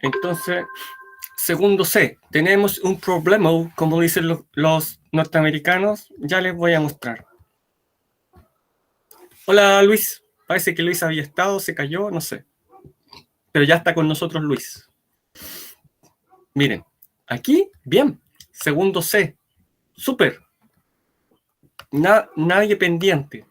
Entonces, segundo C, tenemos un problema, como dicen los norteamericanos, ya les voy a mostrar. Hola Luis, parece que Luis había estado, se cayó, no sé. Pero ya está con nosotros Luis. Miren, aquí, bien, segundo C, súper. Nadie pendiente.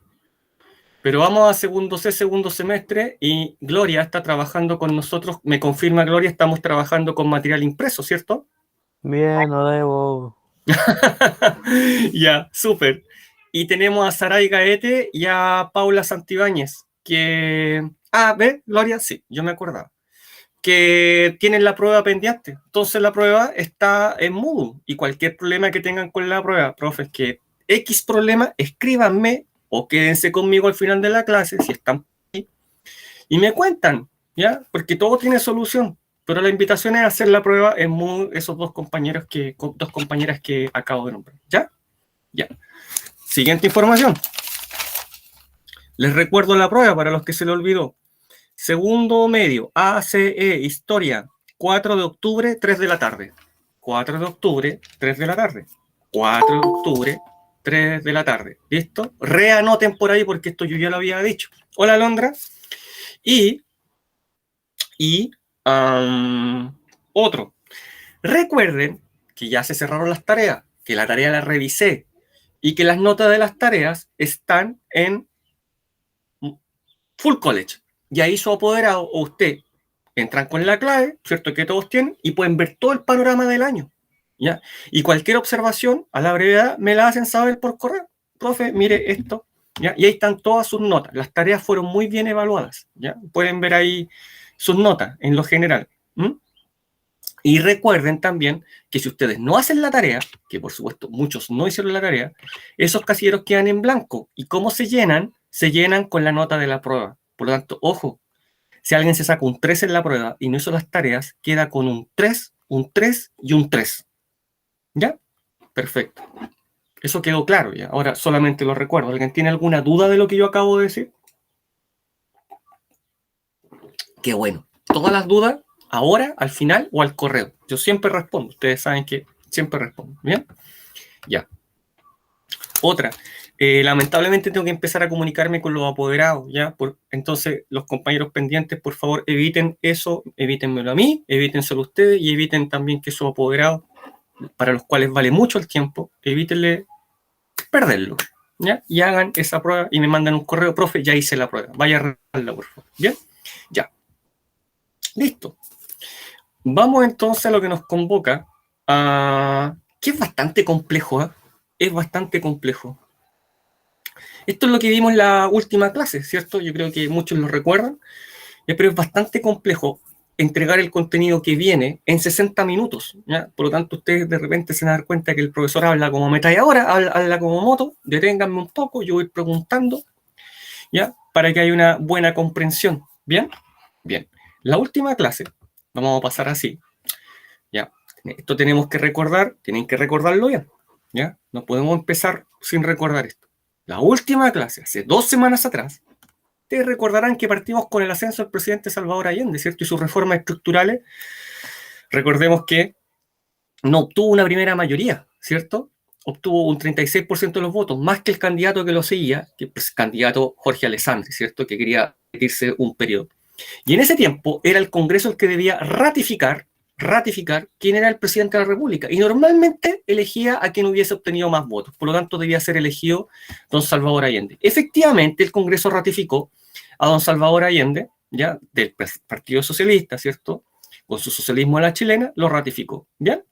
Pero vamos a segundo C, segundo semestre, y Gloria está trabajando con nosotros. Me confirma Gloria, estamos trabajando con material impreso, ¿cierto? Bien, no debo. Ya, súper. Y tenemos a Saray Gaete y a Paula Santibáñez, que... Ah, ¿ves, Gloria? Sí, yo me acordaba. Que tienen la prueba pendiente. Entonces la prueba está en Moodle. Y cualquier problema que tengan con la prueba, profes, que X problema, escríbanme o quédense conmigo al final de la clase, si están ahí, y me cuentan, ¿ya? Porque todo tiene solución. Pero la invitación es hacer la prueba en Moodle, esos dos compañeras que acabo de nombrar. ¿Ya? Ya. Siguiente información. Les recuerdo la prueba para los que se le olvidó. Segundo medio, ACE, Historia, 4 de octubre, 3 de la tarde. 4 de octubre, 3 de la tarde. 4 de octubre, 3 de la tarde. ¿Listo? Reanoten por ahí porque esto yo ya lo había dicho. Hola, Londra. Y otro. Recuerden que ya se cerraron las tareas, que la tarea la revisé y que las notas de las tareas están en Full College. Y ahí su apoderado o usted entran con la clave, ¿cierto? Que todos tienen, y pueden ver todo el panorama del año, ¿ya? Y cualquier observación, a la brevedad, me la hacen saber por correo. Profe, mire esto, ¿ya? Y ahí están todas sus notas. Las tareas fueron muy bien evaluadas, ¿ya? Pueden ver ahí sus notas en lo general. Y recuerden también que si ustedes no hacen la tarea, que por supuesto muchos no hicieron la tarea, esos casilleros quedan en blanco. ¿Y cómo se llenan? Se llenan con la nota de la prueba. Por lo tanto, ojo, si alguien se saca un 3 en la prueba y no hizo las tareas, queda con un 3 y un 3. ¿Ya? Perfecto. Eso quedó claro ya. Ahora solamente lo recuerdo. ¿Alguien tiene alguna duda de lo que yo acabo de decir? Qué bueno. Todas las dudas, ahora, al final o al correo. Yo siempre respondo. Ustedes saben que siempre respondo. ¿Bien? Ya. Otra. Lamentablemente tengo que empezar a comunicarme con los apoderados, ¿ya? Entonces, los compañeros pendientes, por favor, eviten eso, evítenmelo a mí, evítenselo a ustedes y eviten también que esos apoderados, para los cuales vale mucho el tiempo, evítenle perderlo, ¿ya? Y hagan esa prueba y me mandan un correo, profe, ya hice la prueba, vaya a regarla, por favor, ¿bien? Ya. Listo. Vamos entonces a lo que nos convoca, que es bastante complejo, ¿eh? Es bastante complejo. Esto es lo que vimos en la última clase, ¿cierto? Yo creo que muchos lo recuerdan, pero es bastante complejo entregar el contenido que viene en 60 minutos, ¿ya? Por lo tanto, ustedes de repente se van a dar cuenta que el profesor habla como ametralladora, habla como moto, deténganme un poco, yo voy preguntando, ¿ya? Para que haya una buena comprensión, ¿bien? Bien. La última clase, vamos a pasar así, ¿ya? Esto tenemos que recordar, tienen que recordarlo bien, ¿ya? No podemos empezar sin recordar esto. La última clase, hace 2 semanas atrás, ustedes recordarán que partimos con el ascenso del presidente Salvador Allende, ¿cierto? Y sus reformas estructurales. Recordemos que no obtuvo una primera mayoría, ¿cierto? Obtuvo un 36% de los votos, más que el candidato que lo seguía, que es candidato Jorge Alessandri, ¿cierto? Que quería repetirse un periodo. Y en ese tiempo era el Congreso el que debía ratificar quién era el presidente de la República. Y normalmente elegía a quien hubiese obtenido más votos. Por lo tanto, debía ser elegido don Salvador Allende. Efectivamente, el Congreso ratificó a don Salvador Allende, ya del Partido Socialista, ¿cierto? Con su socialismo a la chilena, lo ratificó. ¿Bien?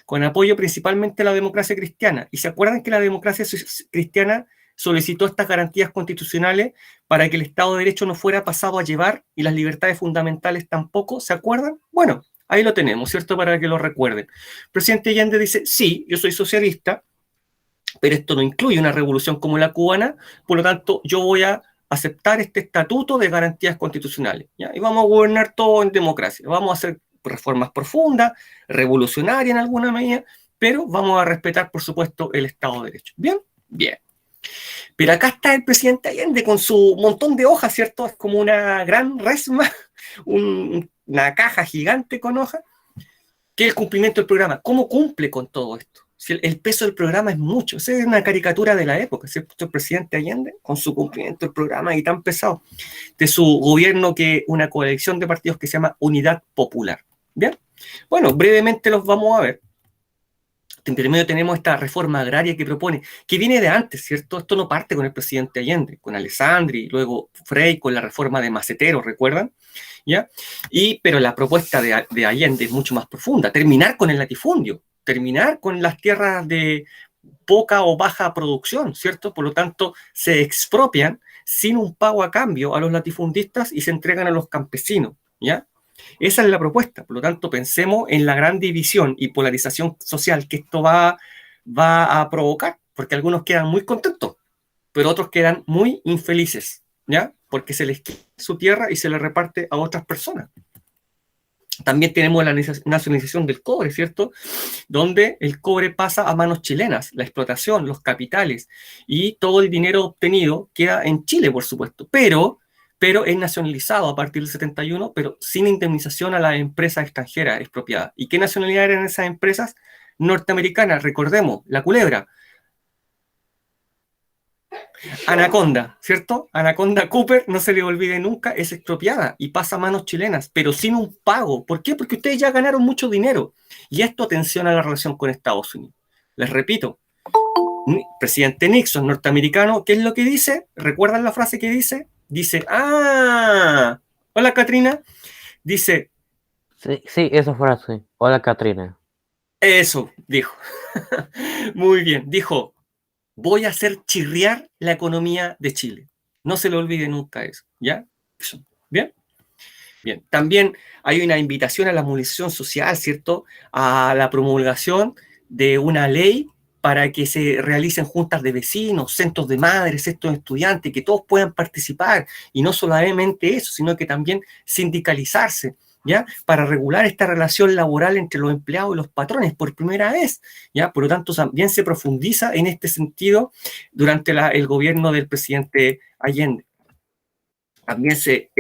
Con apoyo principalmente a la democracia cristiana. Y se acuerdan que la democracia cristiana solicitó estas garantías constitucionales para que el Estado de Derecho no fuera pasado a llevar y las libertades fundamentales tampoco, ¿se acuerdan? Bueno, ahí lo tenemos, ¿cierto? Para que lo recuerden. El presidente Allende dice, sí, yo soy socialista, pero esto no incluye una revolución como la cubana, por lo tanto, yo voy a aceptar este estatuto de garantías constitucionales, ¿ya? Y vamos a gobernar todo en democracia, vamos a hacer reformas profundas, revolucionarias en alguna medida, pero vamos a respetar, por supuesto, el Estado de Derecho. ¿Bien? Bien. Pero acá está el presidente Allende con su montón de hojas, ¿cierto? Es como una gran resma, una caja gigante con hojas, que es el cumplimiento del programa. ¿Cómo cumple con todo esto? Si el peso del programa es mucho. Esa es una caricatura de la época, ¿cierto? El presidente Allende, con su cumplimiento del programa y tan pesado, de su gobierno, que una coalición de partidos que se llama Unidad Popular. ¿Bien? Bueno, brevemente los vamos a ver. En primero tenemos esta reforma agraria que propone, que viene de antes, ¿cierto? Esto no parte con el presidente Allende, con Alessandri, luego Frei con la reforma de Macetero, ¿recuerdan? ¿Ya? Pero la propuesta de Allende es mucho más profunda, terminar con el latifundio, terminar con las tierras de poca o baja producción, ¿cierto? Por lo tanto, se expropian sin un pago a cambio a los latifundistas y se entregan a los campesinos, ¿ya? Esa es la propuesta. Por lo tanto, pensemos en la gran división y polarización social que esto va a provocar, porque algunos quedan muy contentos, pero otros quedan muy infelices, ¿ya? Porque se les quita su tierra y se les reparte a otras personas. También tenemos la nacionalización del cobre, ¿cierto? Donde el cobre pasa a manos chilenas, la explotación, los capitales y todo el dinero obtenido queda en Chile, por supuesto, pero es nacionalizado a partir del 71, pero sin indemnización a las empresas extranjeras expropiadas. ¿Y qué nacionalidad eran esas empresas? Norteamericanas, recordemos, la Culebra, Anaconda, ¿cierto? Anaconda Cooper, no se le olvide nunca, es expropiada y pasa a manos chilenas, pero sin un pago. ¿Por qué? Porque ustedes ya ganaron mucho dinero. Y esto tensiona la relación con Estados Unidos. Les repito, presidente Nixon, norteamericano, ¿qué es lo que dice? ¿Recuerdan la frase que dice? Dice, hola Katrina, dice... Sí, eso fue así. Hola, Katrina. Eso, dijo. Muy bien, dijo, voy a hacer chirriar la economía de Chile. No se le olvide nunca eso, ¿ya? ¿Bien? Bien. También hay una invitación a la movilización social, ¿cierto? A la promulgación de una ley para que se realicen juntas de vecinos, centros de madres, centros de estudiantes, que todos puedan participar, y no solamente eso, sino que también sindicalizarse, ¿ya? Para regular esta relación laboral entre los empleados y los patrones por primera vez, ¿ya? Por lo tanto, también se profundiza en este sentido durante el gobierno del presidente Allende. También se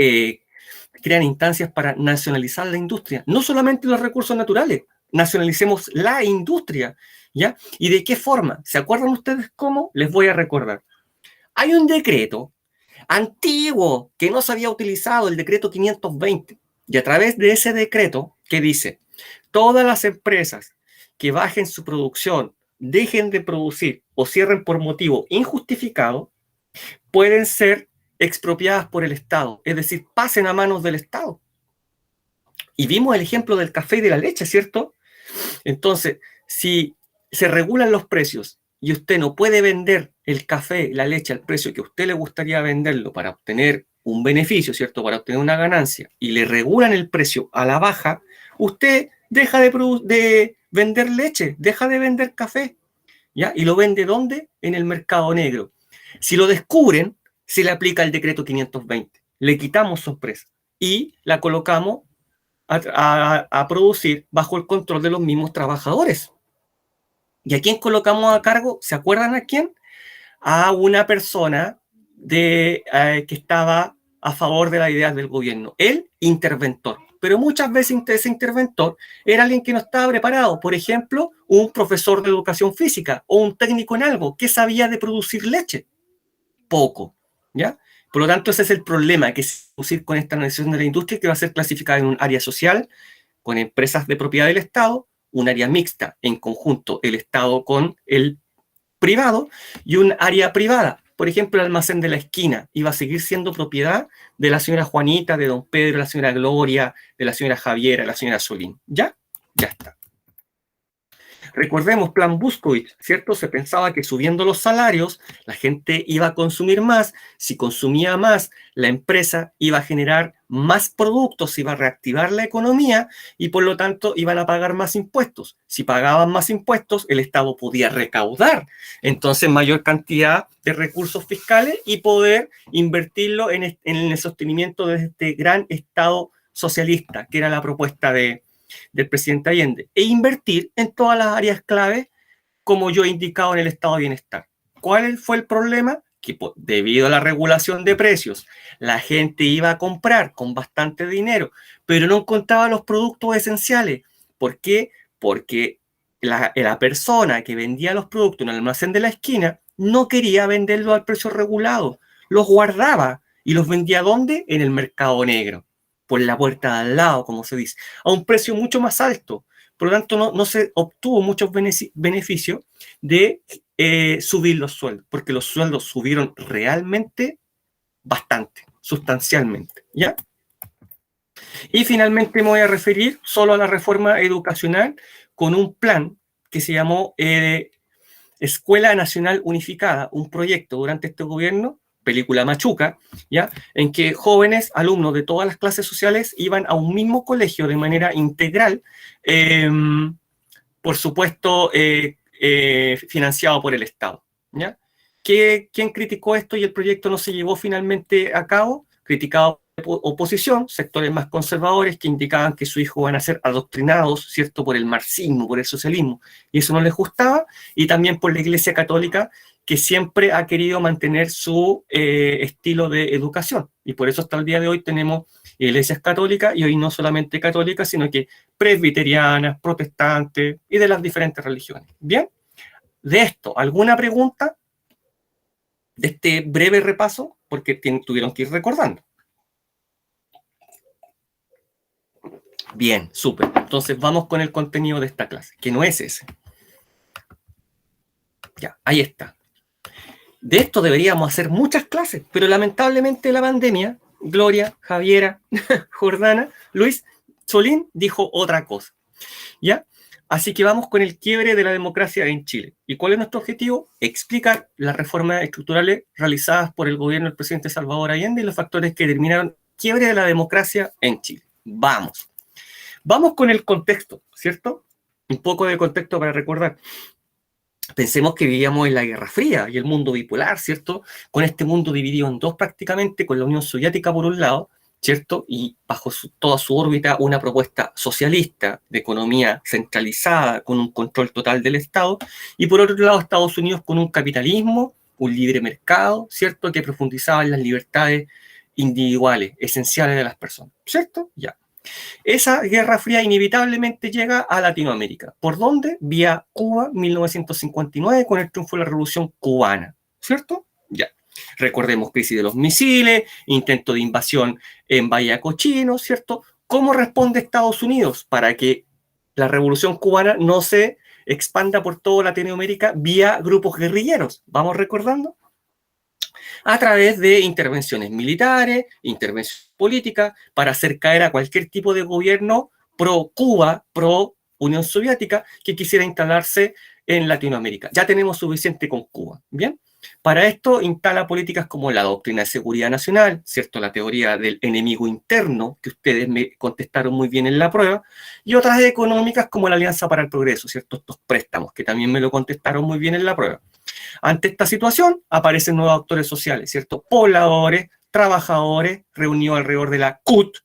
crean instancias para nacionalizar la industria, no solamente los recursos naturales, nacionalicemos la industria, ¿ya? ¿Y de qué forma? ¿Se acuerdan ustedes cómo? Les voy a recordar. Hay un decreto antiguo que no se había utilizado, el decreto 520, y a través de ese decreto que dice, todas las empresas que bajen su producción, dejen de producir o cierren por motivo injustificado, pueden ser expropiadas por el Estado, es decir, pasen a manos del Estado. Y vimos el ejemplo del café y de la leche, ¿cierto? Entonces, si se regulan los precios y usted no puede vender el café y la leche al precio que a usted le gustaría venderlo para obtener un beneficio, ¿cierto? Para obtener una ganancia, y le regulan el precio a la baja, usted deja de vender leche, deja de vender café, ¿ya? ¿Y lo vende dónde? En el mercado negro. Si lo descubren, se le aplica el decreto 520. Le quitamos sorpresa y la colocamos a producir bajo el control de los mismos trabajadores. ¿Y a quién colocamos a cargo? ¿Se acuerdan a quién? A una persona que estaba a favor de las ideas del gobierno, el interventor. Pero muchas veces ese interventor era alguien que no estaba preparado. Por ejemplo, un profesor de educación física o un técnico en algo que sabía de producir leche. Poco, ¿ya? Por lo tanto, ese es el problema que se producir con esta nación de la industria, que va a ser clasificada en un área social con empresas de propiedad del Estado, un área mixta en conjunto el Estado con el privado y un área privada. Por ejemplo, el almacén de la esquina iba a seguir siendo propiedad de la señora Juanita, de don Pedro, de la señora Gloria, de la señora Javiera, de la señora Solín. ¿Ya? Ya está. Recordemos, plan Buscovich, ¿cierto? Se pensaba que subiendo los salarios, la gente iba a consumir más. Si consumía más, la empresa iba a generar más productos, iba a reactivar la economía y por lo tanto iban a pagar más impuestos. Si pagaban más impuestos, el Estado podía recaudar entonces mayor cantidad de recursos fiscales y poder invertirlo en el sostenimiento de este gran Estado socialista, que era la propuesta del presidente Allende, e invertir en todas las áreas clave, como yo he indicado, en el estado de bienestar. ¿Cuál fue el problema? que debido a la regulación de precios, la gente iba a comprar con bastante dinero, pero no encontraba los productos esenciales. ¿Por qué? Porque la persona que vendía los productos en el almacén de la esquina no quería venderlos al precio regulado, los guardaba y los vendía ¿dónde? En el mercado negro, por la puerta de al lado, como se dice, a un precio mucho más alto. Por lo tanto, no se obtuvo muchos beneficios de subir los sueldos, porque los sueldos subieron realmente bastante, sustancialmente, ¿ya? Y finalmente me voy a referir solo a la reforma educacional con un plan que se llamó Escuela Nacional Unificada, un proyecto durante este gobierno, película Machuca, ¿ya? En que jóvenes, alumnos de todas las clases sociales iban a un mismo colegio de manera integral, por supuesto, financiado por el Estado, ¿ya? ¿Quién criticó esto y el proyecto no se llevó finalmente a cabo? Criticado por oposición, sectores más conservadores que indicaban que su hijo van a ser adoctrinados, ¿cierto?, por el marxismo, por el socialismo, y eso no les gustaba, y también por la Iglesia Católica, que siempre ha querido mantener su estilo de educación, y por eso hasta el día de hoy tenemos iglesias católicas, y hoy no solamente católicas, sino que presbiterianas, protestantes, y de las diferentes religiones. Bien, de esto, ¿alguna pregunta de este breve repaso? Porque tuvieron que ir recordando. Bien, súper. Entonces vamos con el contenido de esta clase, que no es ese. Ya, ahí está. De esto deberíamos hacer muchas clases, pero lamentablemente la pandemia, Gloria, Javiera, Jordana, Luis, Solín dijo otra cosa. ¿Ya? Así que vamos con el quiebre de la democracia en Chile. ¿Y cuál es nuestro objetivo? Explicar las reformas estructurales realizadas por el gobierno del presidente Salvador Allende y los factores que determinaron el quiebre de la democracia en Chile. Vamos. Vamos con el contexto, ¿cierto? Un poco de contexto para recordar. Pensemos que vivíamos en la Guerra Fría y el mundo bipolar, ¿cierto? Con este mundo dividido en dos prácticamente, con la Unión Soviética por un lado, ¿cierto? Y bajo toda su órbita una propuesta socialista de economía centralizada con un control total del Estado, y por otro lado Estados Unidos con un capitalismo, un libre mercado, ¿cierto? Que profundizaba en las libertades individuales, esenciales de las personas, ¿cierto? Ya. Esa Guerra Fría inevitablemente llega a Latinoamérica. ¿Por dónde? Vía Cuba, 1959, con el triunfo de la Revolución Cubana, ¿cierto? Ya. Recordemos crisis de los misiles, intento de invasión en Bahía Cochino, ¿cierto? ¿Cómo responde Estados Unidos para que la Revolución Cubana no se expanda por toda Latinoamérica vía grupos guerrilleros? ¿Vamos recordando? A través de intervenciones militares, intervenciones políticas, para hacer caer a cualquier tipo de gobierno pro Cuba, pro Unión Soviética, que quisiera instalarse en Latinoamérica. Ya tenemos suficiente con Cuba, ¿bien? Para esto instala políticas como la doctrina de seguridad nacional, ¿cierto? La teoría del enemigo interno, que ustedes me contestaron muy bien en la prueba, y otras económicas como la Alianza para el Progreso, ¿cierto? Estos préstamos, que también me lo contestaron muy bien en la prueba. Ante esta situación aparecen nuevos actores sociales, ¿cierto? Pobladores, trabajadores, reunidos alrededor de la CUT,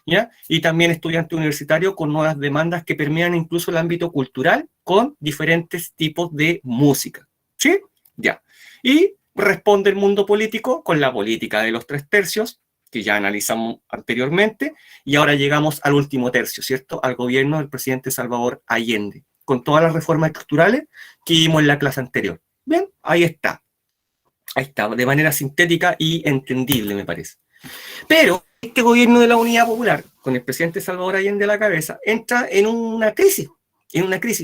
¿ya? Y también estudiantes universitarios con nuevas demandas que permean incluso el ámbito cultural con diferentes tipos de música, ¿sí? Ya. Y responde el mundo político con la política de los 3/3, que ya analizamos anteriormente, y ahora llegamos al último tercio, ¿cierto? Al gobierno del presidente Salvador Allende, con todas las reformas estructurales que vimos en la clase anterior. Bien, ahí está. Ahí está, de manera sintética y entendible, me parece. Pero este gobierno de la Unidad Popular, con el presidente Salvador Allende a la cabeza, entra en una crisis.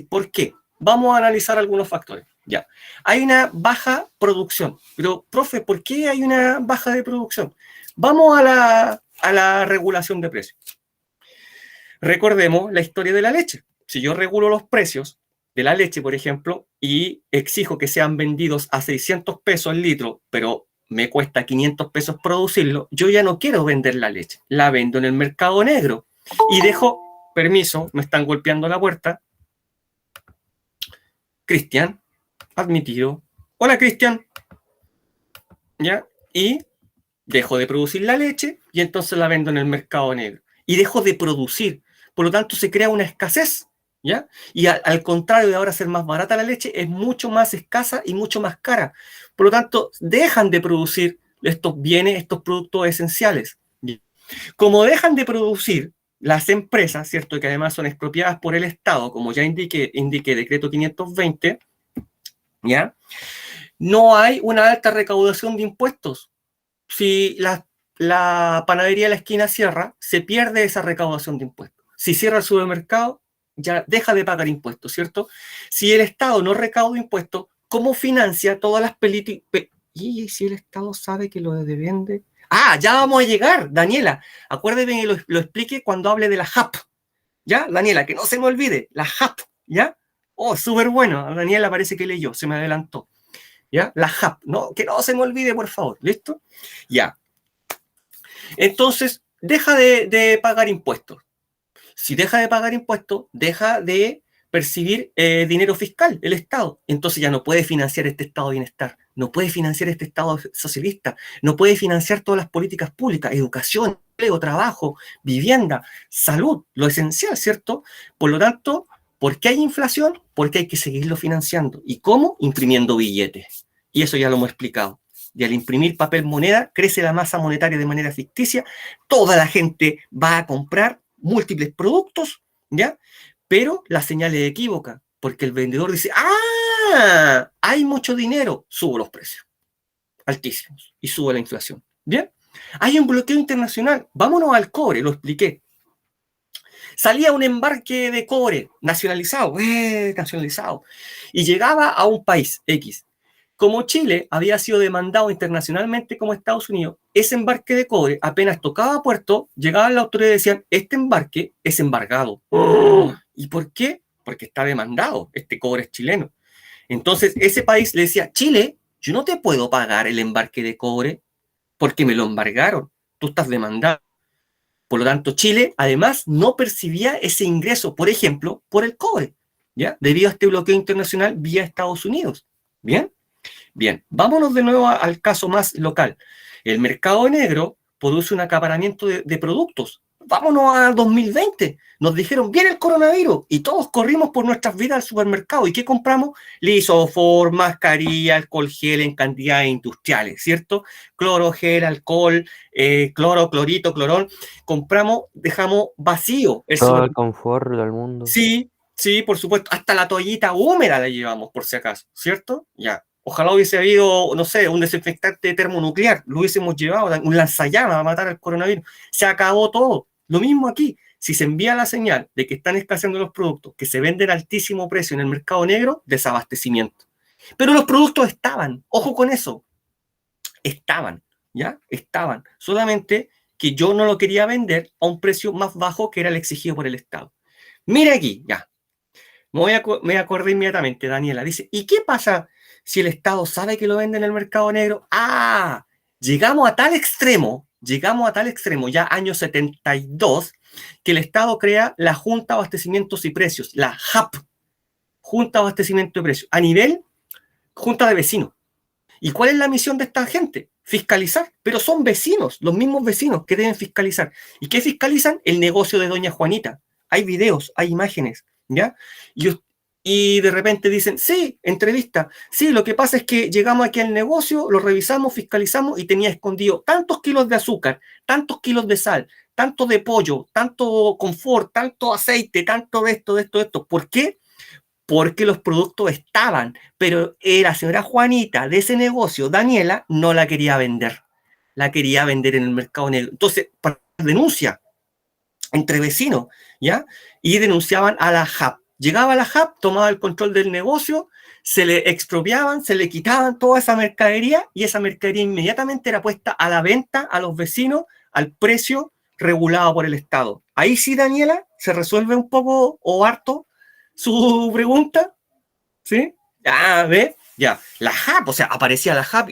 ¿Por qué? Vamos a analizar algunos factores. Ya. Hay una baja producción. Pero, profe, ¿por qué hay una baja de producción? Vamos a la regulación de precios. Recordemos la historia de la leche. Si yo regulo los precios de la leche, por ejemplo, y exijo que sean vendidos a 600 pesos el litro, pero me cuesta 500 pesos producirlo, yo ya no quiero vender la leche, la vendo en el mercado negro y dejo, permiso, me están golpeando la puerta. Cristian, admitido. Hola, Cristian. ¿Ya? Y dejo de producir la leche y entonces la vendo en el mercado negro. Y dejo de producir. Por lo tanto, se crea una escasez ¿ya? Y al contrario de ahora ser más barata la leche, es mucho más escasa y mucho más cara. Por lo tanto, dejan de producir estos bienes, estos productos esenciales. Como dejan de producir las empresas, ¿cierto? Que además son expropiadas por el Estado, como ya indiqué decreto 520, ¿ya? No hay una alta recaudación de impuestos. Si la panadería de la esquina cierra, se pierde esa recaudación de impuestos. Si cierra el supermercado, ya deja de pagar impuestos, ¿cierto? Si el Estado no recauda impuestos, ¿cómo financia todas las políticas? ¿Y si el Estado sabe que lo vende? Ah, ya vamos a llegar, Daniela. Acuérdeme que lo explique cuando hable de la JAP. ¿Ya? Daniela, que no se me olvide, la JAP, ¿ya? Oh, súper bueno. Daniela parece que leyó, se me adelantó. ¿Ya? La JAP, no, que no se me olvide, por favor. ¿Listo? Ya. Entonces, deja de pagar impuestos. Si deja de pagar impuestos, deja de percibir dinero fiscal, el Estado. Entonces ya no puede financiar este Estado de bienestar, no puede financiar este Estado socialista, no puede financiar todas las políticas públicas, educación, empleo, trabajo, vivienda, salud, lo esencial, ¿cierto? Por lo tanto, ¿por qué hay inflación? Porque hay que seguirlo financiando. ¿Y cómo? Imprimiendo billetes. Y eso ya lo hemos explicado. Y al imprimir papel moneda, crece la masa monetaria de manera ficticia, toda la gente va a comprar múltiples productos, ¿ya? Pero la señal es equívoca, porque el vendedor dice, ¡ah! Hay mucho dinero, subo los precios, altísimos, y sube la inflación, ¿bien? Hay un bloqueo internacional, vámonos al cobre, lo expliqué. Salía un embarque de cobre nacionalizado, y llegaba a un país X. Como Chile había sido demandado internacionalmente como Estados Unidos, ese embarque de cobre apenas tocaba puerto, llegaban las autoridades y decían, este embarque es embargado. ¿Y por qué? Porque está demandado, este cobre es chileno. Entonces ese país le decía, Chile, yo no te puedo pagar el embarque de cobre porque me lo embargaron, tú estás demandado. Por lo tanto, Chile además no percibía ese ingreso, por ejemplo, por el cobre, ¿ya? Debido a este bloqueo internacional vía Estados Unidos. ¿Bien? Bien, vámonos de nuevo al caso más local. El mercado negro produce un acaparamiento de productos. Vámonos a 2020. Nos dijeron, viene el coronavirus, y todos corrimos por nuestras vidas al supermercado. ¿Y qué compramos? Lisofor, mascarilla, alcohol gel en cantidades industriales, ¿cierto? Cloro, gel, alcohol, cloro, clorito, clorón. Compramos, dejamos vacío el Todo el supermercado. confort del mundo. Sí, sí, por supuesto. Hasta la toallita húmeda la llevamos, por si acaso, ¿cierto? Ya. Ojalá hubiese habido, no sé, un desinfectante termonuclear. Lo hubiésemos llevado, un lanzallamas a matar al coronavirus. Se acabó todo. Lo mismo aquí. Si se envía la señal de que están escaseando los productos, que se venden a altísimo precio en el mercado negro, desabastecimiento. Pero los productos estaban. Ojo con eso. Estaban, ¿ya? Estaban. Solamente que yo no lo quería vender a un precio más bajo que era el exigido por el Estado. Mira aquí, ya. Me acordé inmediatamente, Daniela. Dice, ¿y qué pasa si el Estado sabe que lo vende en el mercado negro? Ah, llegamos a tal extremo, ya año 72, que el Estado crea la Junta de Abastecimientos y Precios, la JAP, Junta de Abastecimiento y Precios, a nivel Junta de Vecinos. ¿Y cuál es la misión de esta gente? Fiscalizar, pero son vecinos, los mismos vecinos que deben fiscalizar. ¿Y qué fiscalizan? El negocio de doña Juanita. Hay videos, hay imágenes, ¿ya? Y de repente dicen, sí, entrevista, sí, lo que pasa es que llegamos aquí al negocio, lo revisamos, fiscalizamos y tenía escondido tantos kilos de azúcar, tantos kilos de sal, tanto de pollo, tanto confort, tanto aceite, tanto de esto. ¿Por qué? Porque los productos estaban, pero la señora Juanita de ese negocio, Daniela, no la quería vender. La quería vender en el mercado negro. Entonces, denuncia entre vecinos, ¿ya? Y denunciaban a la JAP. Llegaba la JAP, tomaba el control del negocio, se le expropiaban, se le quitaban toda esa mercadería y esa mercadería inmediatamente era puesta a la venta a los vecinos al precio regulado por el Estado. Ahí sí, Daniela, se resuelve un poco o harto su pregunta, ¿sí? Ya, ¿ves? Ya, la JAP, o sea, aparecía la JAP,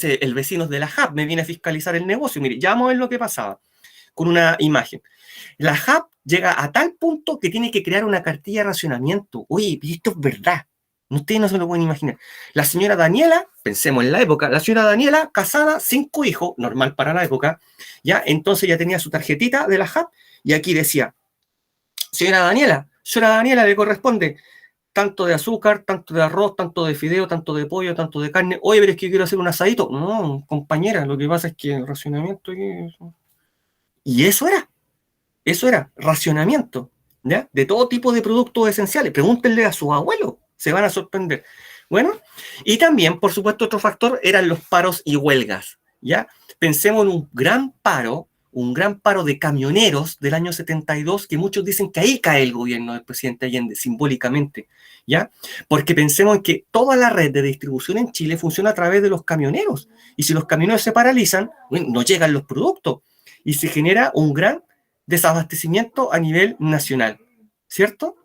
el vecino de la JAP me viene a fiscalizar el negocio. Mire, ya vamos a ver lo que pasaba con una imagen. La JAP llega a tal punto que tiene que crear una cartilla de racionamiento. Oye, esto es verdad. Ustedes no se lo pueden imaginar. La señora Daniela, pensemos en la época, la señora Daniela, casada, 5 hijos, normal para la época, ya, entonces ya tenía su tarjetita de la JAP y aquí decía, señora Daniela, Señora Daniela, le corresponde tanto de azúcar, tanto de arroz, tanto de fideo, tanto de pollo, tanto de carne. Oye, pero es que quiero hacer un asadito. No, compañera, lo que pasa es que el racionamiento... Y eso era racionamiento, ¿ya? De todo tipo de productos esenciales. Pregúntenle a sus abuelos, se van a sorprender. Bueno, y también, por supuesto, otro factor eran los paros y huelgas, ¿ya? Pensemos en un gran paro de camioneros del año 72, que muchos dicen que ahí cae el gobierno del presidente Allende, simbólicamente, ¿ya? Porque pensemos en que toda la red de distribución en Chile funciona a través de los camioneros, y si los camioneros se paralizan, bueno, no llegan los productos, y se genera un gran desabastecimiento a nivel nacional, ¿cierto?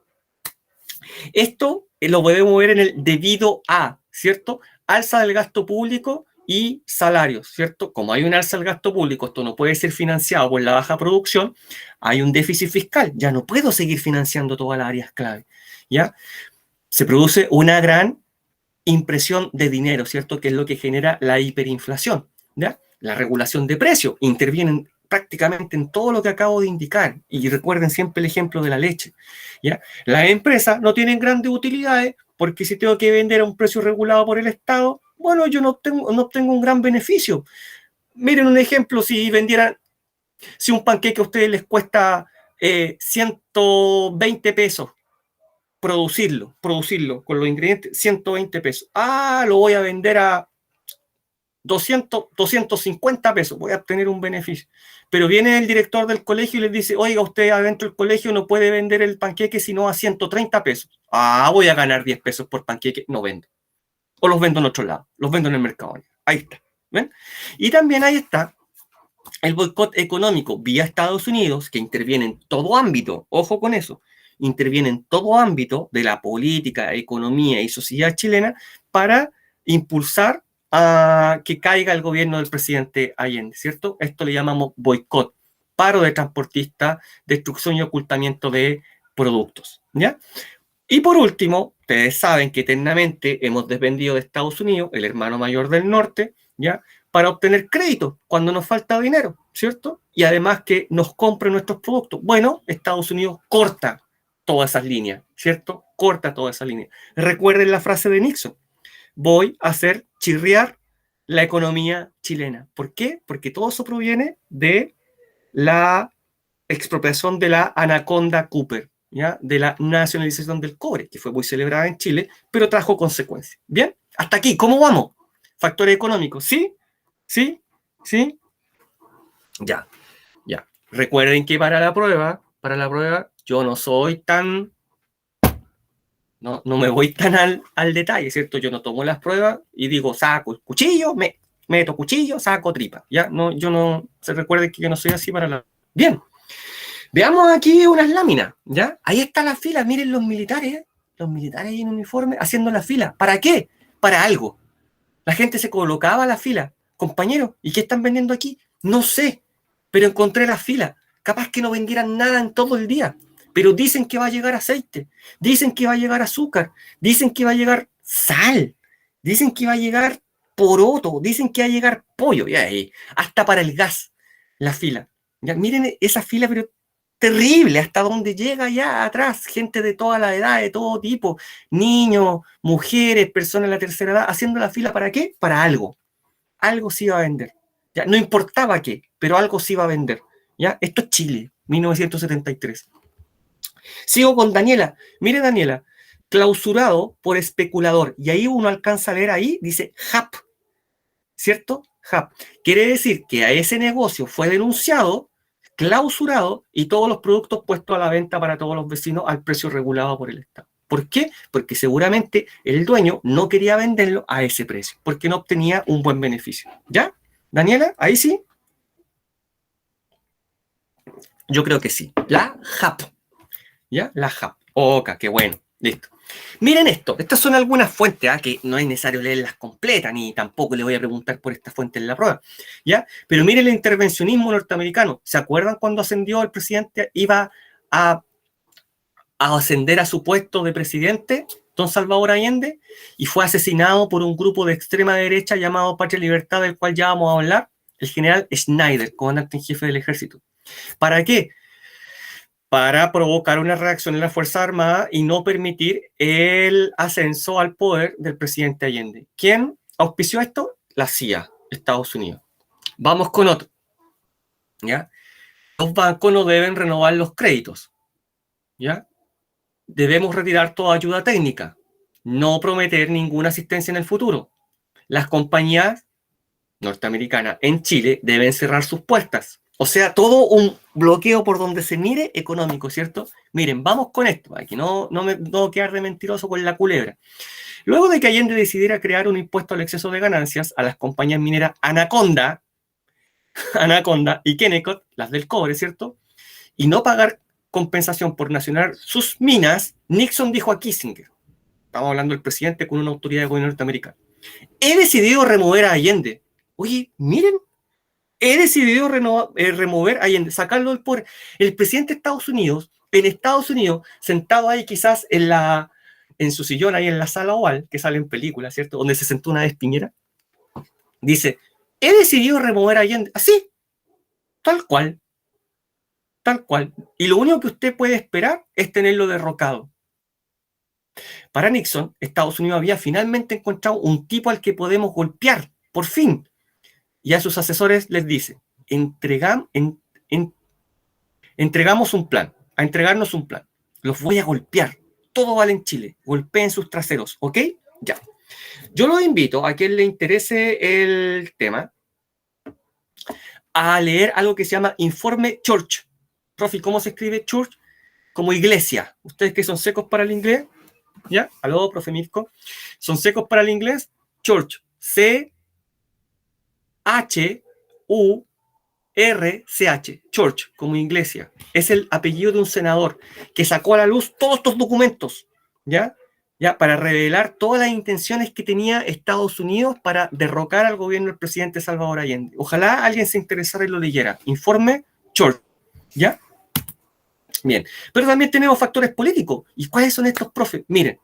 Esto lo podemos ver en el debido a, ¿cierto? Alza del gasto público y salarios, ¿cierto? Como hay un alza del gasto público, esto no puede ser financiado por la baja producción, hay un déficit fiscal, ya no puedo seguir financiando todas las áreas clave, ¿ya? Se produce una gran impresión de dinero, ¿cierto? Que es lo que genera la hiperinflación, ¿ya? La regulación de precios, intervienen prácticamente en todo lo que acabo de indicar, y recuerden siempre el ejemplo de la leche, ¿ya? Las empresas no tienen grandes utilidades, porque si tengo que vender a un precio regulado por el Estado, bueno, yo no obtengo un gran beneficio. Miren un ejemplo, si un panqueque a ustedes les cuesta 120 pesos, producirlo con los ingredientes, 120 pesos. Ah, lo voy a vender a 250 pesos, voy a obtener un beneficio. Pero viene el director del colegio y les dice, oiga, usted adentro del colegio no puede vender el panqueque sino a 130 pesos. Ah, voy a ganar 10 pesos por panqueque, no vendo. O los vendo en otro lado, los vendo en el mercado. Ahí está. ¿Ven? Y también ahí está el boicot económico vía Estados Unidos, que interviene en todo ámbito, ojo con eso, interviene en todo ámbito de la política, economía y sociedad chilena para impulsar a que caiga el gobierno del presidente Allende, ¿cierto? Esto le llamamos boicot, paro de transportistas, destrucción y ocultamiento de productos, ¿ya? Y por último, ustedes saben que eternamente hemos dependido de Estados Unidos, el hermano mayor del norte, ¿ya? Para obtener crédito cuando nos falta dinero, ¿cierto? Y además que nos compre nuestros productos. Bueno, Estados Unidos corta todas esas líneas, ¿cierto? Corta todas esas líneas. Recuerden la frase de Nixon, voy a hacer chirriar la economía chilena. ¿Por qué? Porque todo eso proviene de la expropiación de la Anaconda Cooper, ¿ya? De la nacionalización del cobre, que fue muy celebrada en Chile, pero trajo consecuencias. ¿Bien? Hasta aquí, ¿cómo vamos? Factores económicos, ¿sí? ¿Sí? ¿Sí? Ya, ya. Recuerden que para la prueba, yo no soy tan... No me voy tan al detalle, ¿cierto? Yo no tomo las pruebas y digo, saco el cuchillo, meto cuchillo, saco tripa, ¿ya? No, yo no... Se recuerde que yo no soy así para la... Bien. Veamos aquí unas láminas, ¿ya? Ahí está la fila, miren los militares ahí en uniforme haciendo la fila. ¿Para qué? Para algo. La gente se colocaba a la fila. Compañero, ¿y qué están vendiendo aquí? No sé, pero encontré la fila. Capaz que no vendieran nada en todo el día, pero dicen que va a llegar aceite, dicen que va a llegar azúcar, dicen que va a llegar sal, dicen que va a llegar poroto, dicen que va a llegar pollo, ya, hasta para el gas, la fila. Ya, miren esa fila, pero terrible, hasta donde llega allá atrás, gente de toda la edad, de todo tipo, niños, mujeres, personas de la tercera edad, haciendo la fila, ¿para qué? Para algo. Algo se iba a vender. Ya, no importaba qué, pero algo se iba a vender. ¿Ya? Esto es Chile, 1973. Sigo con Daniela. Mire, Daniela, clausurado por especulador. Y ahí uno alcanza a leer ahí, dice HAP, ¿cierto? HAP. Quiere decir que a ese negocio fue denunciado, clausurado y todos los productos puestos a la venta para todos los vecinos al precio regulado por el Estado. ¿Por qué? Porque seguramente el dueño no quería venderlo a ese precio, porque no obtenía un buen beneficio. ¿Ya? Daniela, ahí sí. Yo creo que sí. La JAP. ¿Ya? La JAP. Ok, qué bueno. Listo. Miren esto. Estas son algunas fuentes, que no es necesario leerlas completas, ni tampoco le voy a preguntar por esta fuente en la prueba. ¿Ya? Pero miren el intervencionismo norteamericano. ¿Se acuerdan cuando ascendió el presidente? Iba a ascender a su puesto de presidente, don Salvador Allende, y fue asesinado por un grupo de extrema derecha llamado Patria y Libertad, del cual ya vamos a hablar, el general Schneider, comandante en jefe del ejército. ¿Para qué? para provocar una reacción en las Fuerzas Armadas y no permitir el ascenso al poder del presidente Allende. ¿Quién auspició esto? La CIA, Estados Unidos. Vamos con otro. ¿Ya? Los bancos no deben renovar los créditos. ¿Ya? Debemos retirar toda ayuda técnica. No prometer ninguna asistencia en el futuro. Las compañías norteamericanas en Chile deben cerrar sus puertas. O sea, todo un bloqueo por donde se mire económico, ¿cierto? Miren, vamos con esto, para que no quedar de mentiroso con la culebra. Luego de que Allende decidiera crear un impuesto al exceso de ganancias a las compañías mineras Anaconda y Kennecott, las del cobre, ¿cierto? Y no pagar compensación por nacionalizar sus minas, Nixon dijo a Kissinger, estamos hablando del presidente con una autoridad de gobierno norteamericana, he decidido remover a Allende. Oye, miren, he decidido remover a Allende, sacarlo del poder. El presidente de Estados Unidos, sentado ahí quizás en su sillón, ahí en la sala oval, que sale en películas, ¿cierto? Donde se sentó una vez Piñera, dice, he decidido remover a Allende. Así, tal cual. Tal cual. Y lo único que usted puede esperar es tenerlo derrocado. Para Nixon, Estados Unidos había finalmente encontrado un tipo al que podemos golpear, por fin. Y a sus asesores les dice, entregamos un plan, a entregarnos un plan. Los voy a golpear. Todo vale en Chile. Golpeen sus traseros, ¿ok? Ya. Yo los invito a quien le interese el tema a leer algo que se llama Informe Church. Profe, ¿cómo se escribe Church? Como iglesia. Ustedes que son secos para el inglés, ¿ya? Aló, profe Mirko. ¿Son secos para el inglés? Church. C-H-U-R-C-H. Church, como iglesia. Es el apellido de un senador que sacó a la luz todos estos documentos, ¿ya? ¿Ya? Para revelar todas las intenciones que tenía Estados Unidos para derrocar al gobierno del presidente Salvador Allende. Ojalá alguien se interesara y lo leyera. Informe Church, ¿ya? Bien, pero también tenemos factores políticos. ¿Y cuáles son estos, profe? Miren,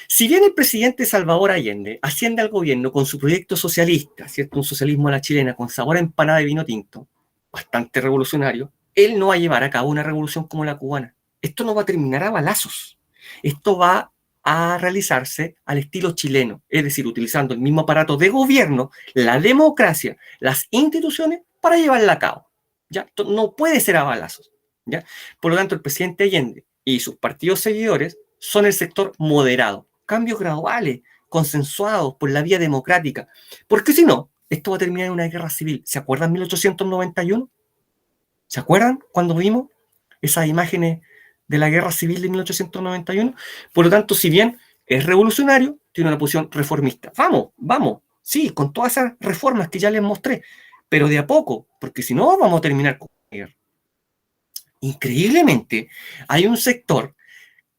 si bien el presidente Salvador Allende asciende al gobierno con su proyecto socialista, ¿cierto? Un socialismo a la chilena con sabor a empanada de vino tinto, bastante revolucionario, él no va a llevar a cabo una revolución como la cubana. Esto no va a terminar a balazos. Esto va a realizarse al estilo chileno, es decir, utilizando el mismo aparato de gobierno, la democracia, las instituciones para llevarla a cabo. ¿Ya? No puede ser a balazos. ¿Ya? Por lo tanto, el presidente Allende y sus partidos seguidores son el sector moderado. Cambios graduales, consensuados por la vía democrática. Porque si no, esto va a terminar en una guerra civil. ¿Se acuerdan 1891? ¿Se acuerdan cuando vimos esas imágenes de la guerra civil de 1891? Por lo tanto, si bien es revolucionario, tiene una posición reformista. Vamos, sí, con todas esas reformas que ya les mostré, pero de a poco, porque si no, vamos a terminar con la guerra. Increíblemente, hay un sector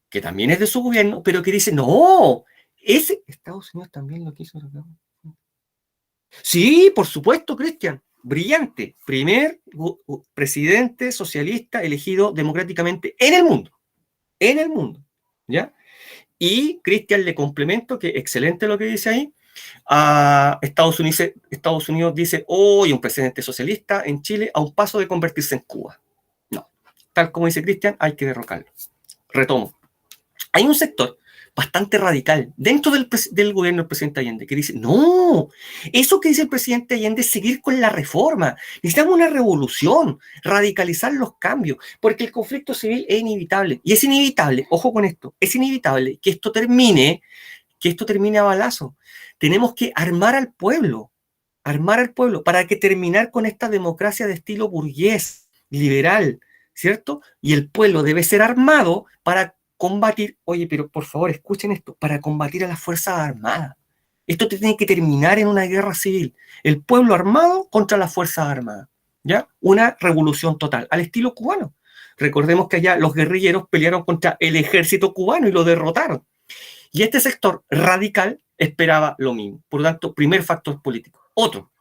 que también es de su gobierno, pero que dice, no, Estados Unidos también lo quiso. Sí, por supuesto, Cristian, brillante, primer presidente socialista elegido democráticamente en el mundo, ¿ya? Y Cristian le complemento, que excelente lo que dice ahí, a Estados Unidos dice, hoy un presidente socialista en Chile a un paso de convertirse en Cuba. No, tal como dice Cristian, hay que derrocarlo. Retomo. Hay un sector bastante radical dentro del gobierno del presidente Allende que dice, no, eso que dice el presidente Allende es seguir con la reforma, necesitamos una revolución, radicalizar los cambios, porque el conflicto civil es inevitable, y es inevitable, ojo con esto, es inevitable que esto termine a balazo. Tenemos que armar al pueblo para que terminar con esta democracia de estilo burgués, liberal, ¿cierto? Y el pueblo debe ser armado para combatir, oye, pero por favor escuchen esto, para combatir a las Fuerzas Armadas. Esto tiene que terminar en una guerra civil. El pueblo armado contra las Fuerzas Armadas, ¿ya? Una revolución total, al estilo cubano. Recordemos que allá los guerrilleros pelearon contra el ejército cubano y lo derrotaron. Y este sector radical esperaba lo mismo. Por lo tanto, primer factor político. Otro.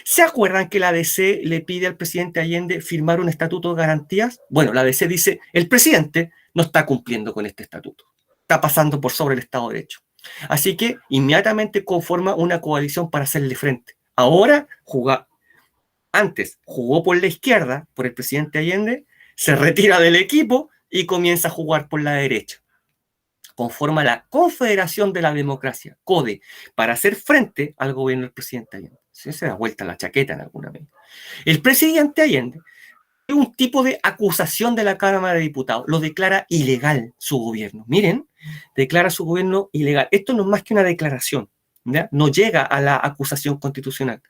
¿Se acuerdan que la ADC le pide al presidente Allende firmar un estatuto de garantías? Bueno, la ADC dice, el presidente no está cumpliendo con este estatuto. Está pasando por sobre el Estado de Derecho. Así que inmediatamente conforma una coalición para hacerle frente. Ahora antes jugó por la izquierda, por el presidente Allende, se retira del equipo y comienza a jugar por la derecha. Conforma la Confederación de la Democracia, CODE, para hacer frente al gobierno del presidente Allende. Se da vuelta la chaqueta en alguna medida. El presidente Allende, un tipo de acusación de la Cámara de Diputados, lo declara ilegal su gobierno. Miren, declara su gobierno ilegal. Esto no es más que una declaración, ¿ya? No llega a la acusación constitucional.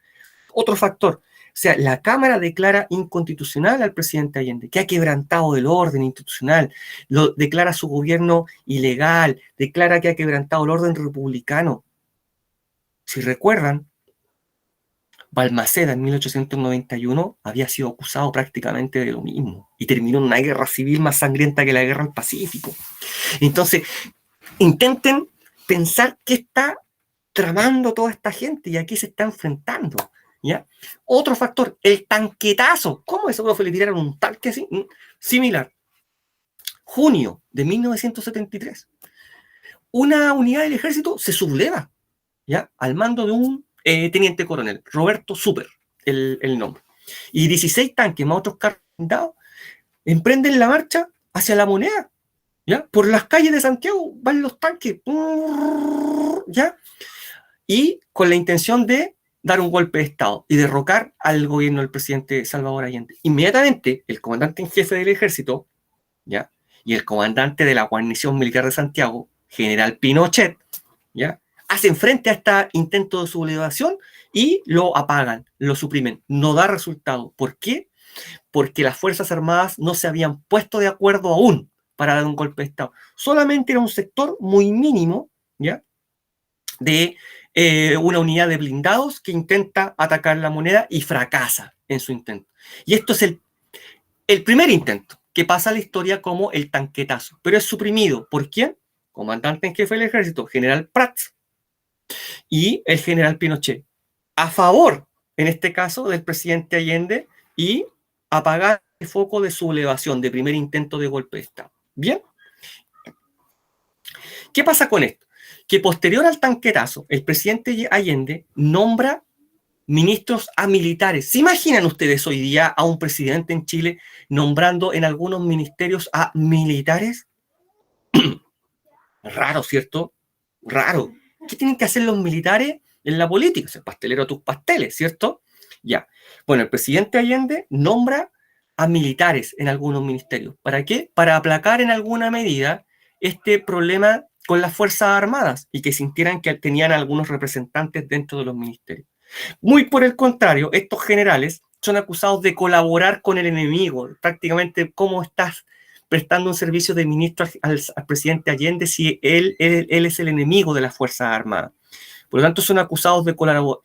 Otro factor, o sea, la Cámara declara inconstitucional al presidente Allende, que ha quebrantado el orden institucional, lo declara su gobierno ilegal, declara que ha quebrantado el orden republicano. Si recuerdan, Balmaceda en 1891 había sido acusado prácticamente de lo mismo y terminó en una guerra civil más sangrienta que la guerra del Pacífico. Entonces, intenten pensar qué está tramando toda esta gente y a qué se está enfrentando. ¿Ya? Otro factor, el tanquetazo. ¿Cómo eso, profe? Le tiraron un tanque así? Similar. Junio de 1973. Una unidad del ejército se subleva, ¿ya? Al mando de un teniente coronel, Roberto Super, el nombre. Y 16 tanques más otros carros blindados emprenden la marcha hacia La Moneda, ¿ya? Por las calles de Santiago van los tanques, ¿ya? Y con la intención de dar un golpe de Estado y derrocar al gobierno del presidente Salvador Allende. Inmediatamente, el comandante en jefe del ejército, ¿ya? Y el comandante de la guarnición militar de Santiago, general Pinochet, ¿ya? Hacen frente a este intento de sublevación y lo apagan, lo suprimen. No da resultado. ¿Por qué? Porque las Fuerzas Armadas no se habían puesto de acuerdo aún para dar un golpe de Estado. Solamente era un sector muy mínimo, ¿ya? De una unidad de blindados que intenta atacar La Moneda y fracasa en su intento. Y esto es el primer intento, que pasa a la historia como el tanquetazo, pero es suprimido. ¿Por quién? Comandante en jefe del ejército, general Prats, y el general Pinochet, a favor, en este caso, del presidente Allende y apagar el foco de sublevación, de primer intento de golpe de Estado. ¿Bien? ¿Qué pasa con esto? Que posterior al tanquetazo, el presidente Allende nombra ministros a militares. ¿Se imaginan ustedes hoy día a un presidente en Chile nombrando en algunos ministerios a militares? Raro, ¿cierto? Raro. ¿Qué tienen que hacer los militares en la política? Ser pastelero a tus pasteles, ¿cierto? Ya. Bueno, el presidente Allende nombra a militares en algunos ministerios. ¿Para qué? Para aplacar en alguna medida este problema con las Fuerzas Armadas y que sintieran que tenían algunos representantes dentro de los ministerios. Muy por el contrario, estos generales son acusados de colaborar con el enemigo. Prácticamente, ¿cómo estás prestando un servicio de ministro al presidente Allende si él es el enemigo de las Fuerzas Armadas? Por lo tanto, son acusados de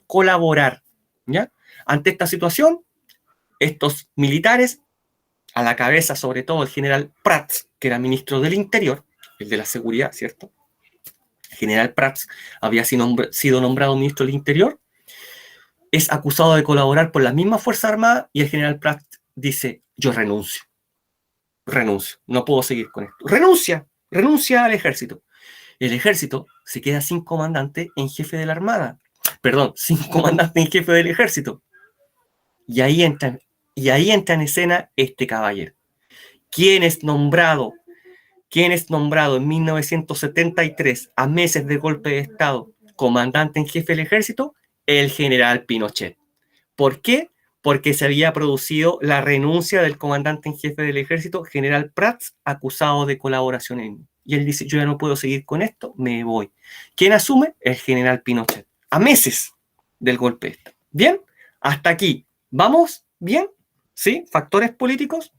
colaborar, ¿ya? Ante esta situación, estos militares, a la cabeza sobre todo el general Prats, que era ministro del Interior, el de la seguridad, ¿cierto? El general Prats había sido nombrado ministro del Interior, es acusado de colaborar por las mismas Fuerzas Armadas y el general Prats dice, yo renuncio, no puedo seguir con esto. Renuncia al ejército. El ejército se queda sin comandante en jefe de la Armada, sin comandante en jefe del ejército. Y ahí entra en escena este caballero. ¿Quién es nombrado en 1973, a meses del golpe de Estado, comandante en jefe del ejército? El general Pinochet. ¿Por qué? Porque se había producido la renuncia del comandante en jefe del ejército, general Prats, acusado de colaboración en mí. Y él dice, yo ya no puedo seguir con esto, me voy. ¿Quién asume? El general Pinochet. A meses del golpe de Estado. ¿Bien? Hasta aquí. ¿Vamos? ¿Bien? ¿Sí? ¿Factores políticos?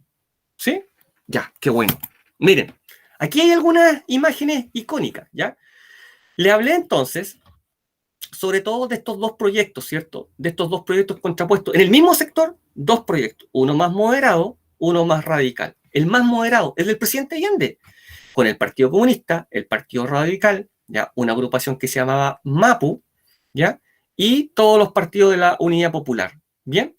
¿Sí? Ya, qué bueno. Miren, aquí hay algunas imágenes icónicas, ¿ya? Le hablé entonces sobre todo de estos dos proyectos, ¿cierto? De estos dos proyectos contrapuestos. En el mismo sector, dos proyectos. Uno más moderado, uno más radical. El más moderado es del presidente Allende, con el Partido Comunista, el Partido Radical, ¿ya? Una agrupación que se llamaba MAPU, ¿ya? Y todos los partidos de la Unidad Popular, ¿bien?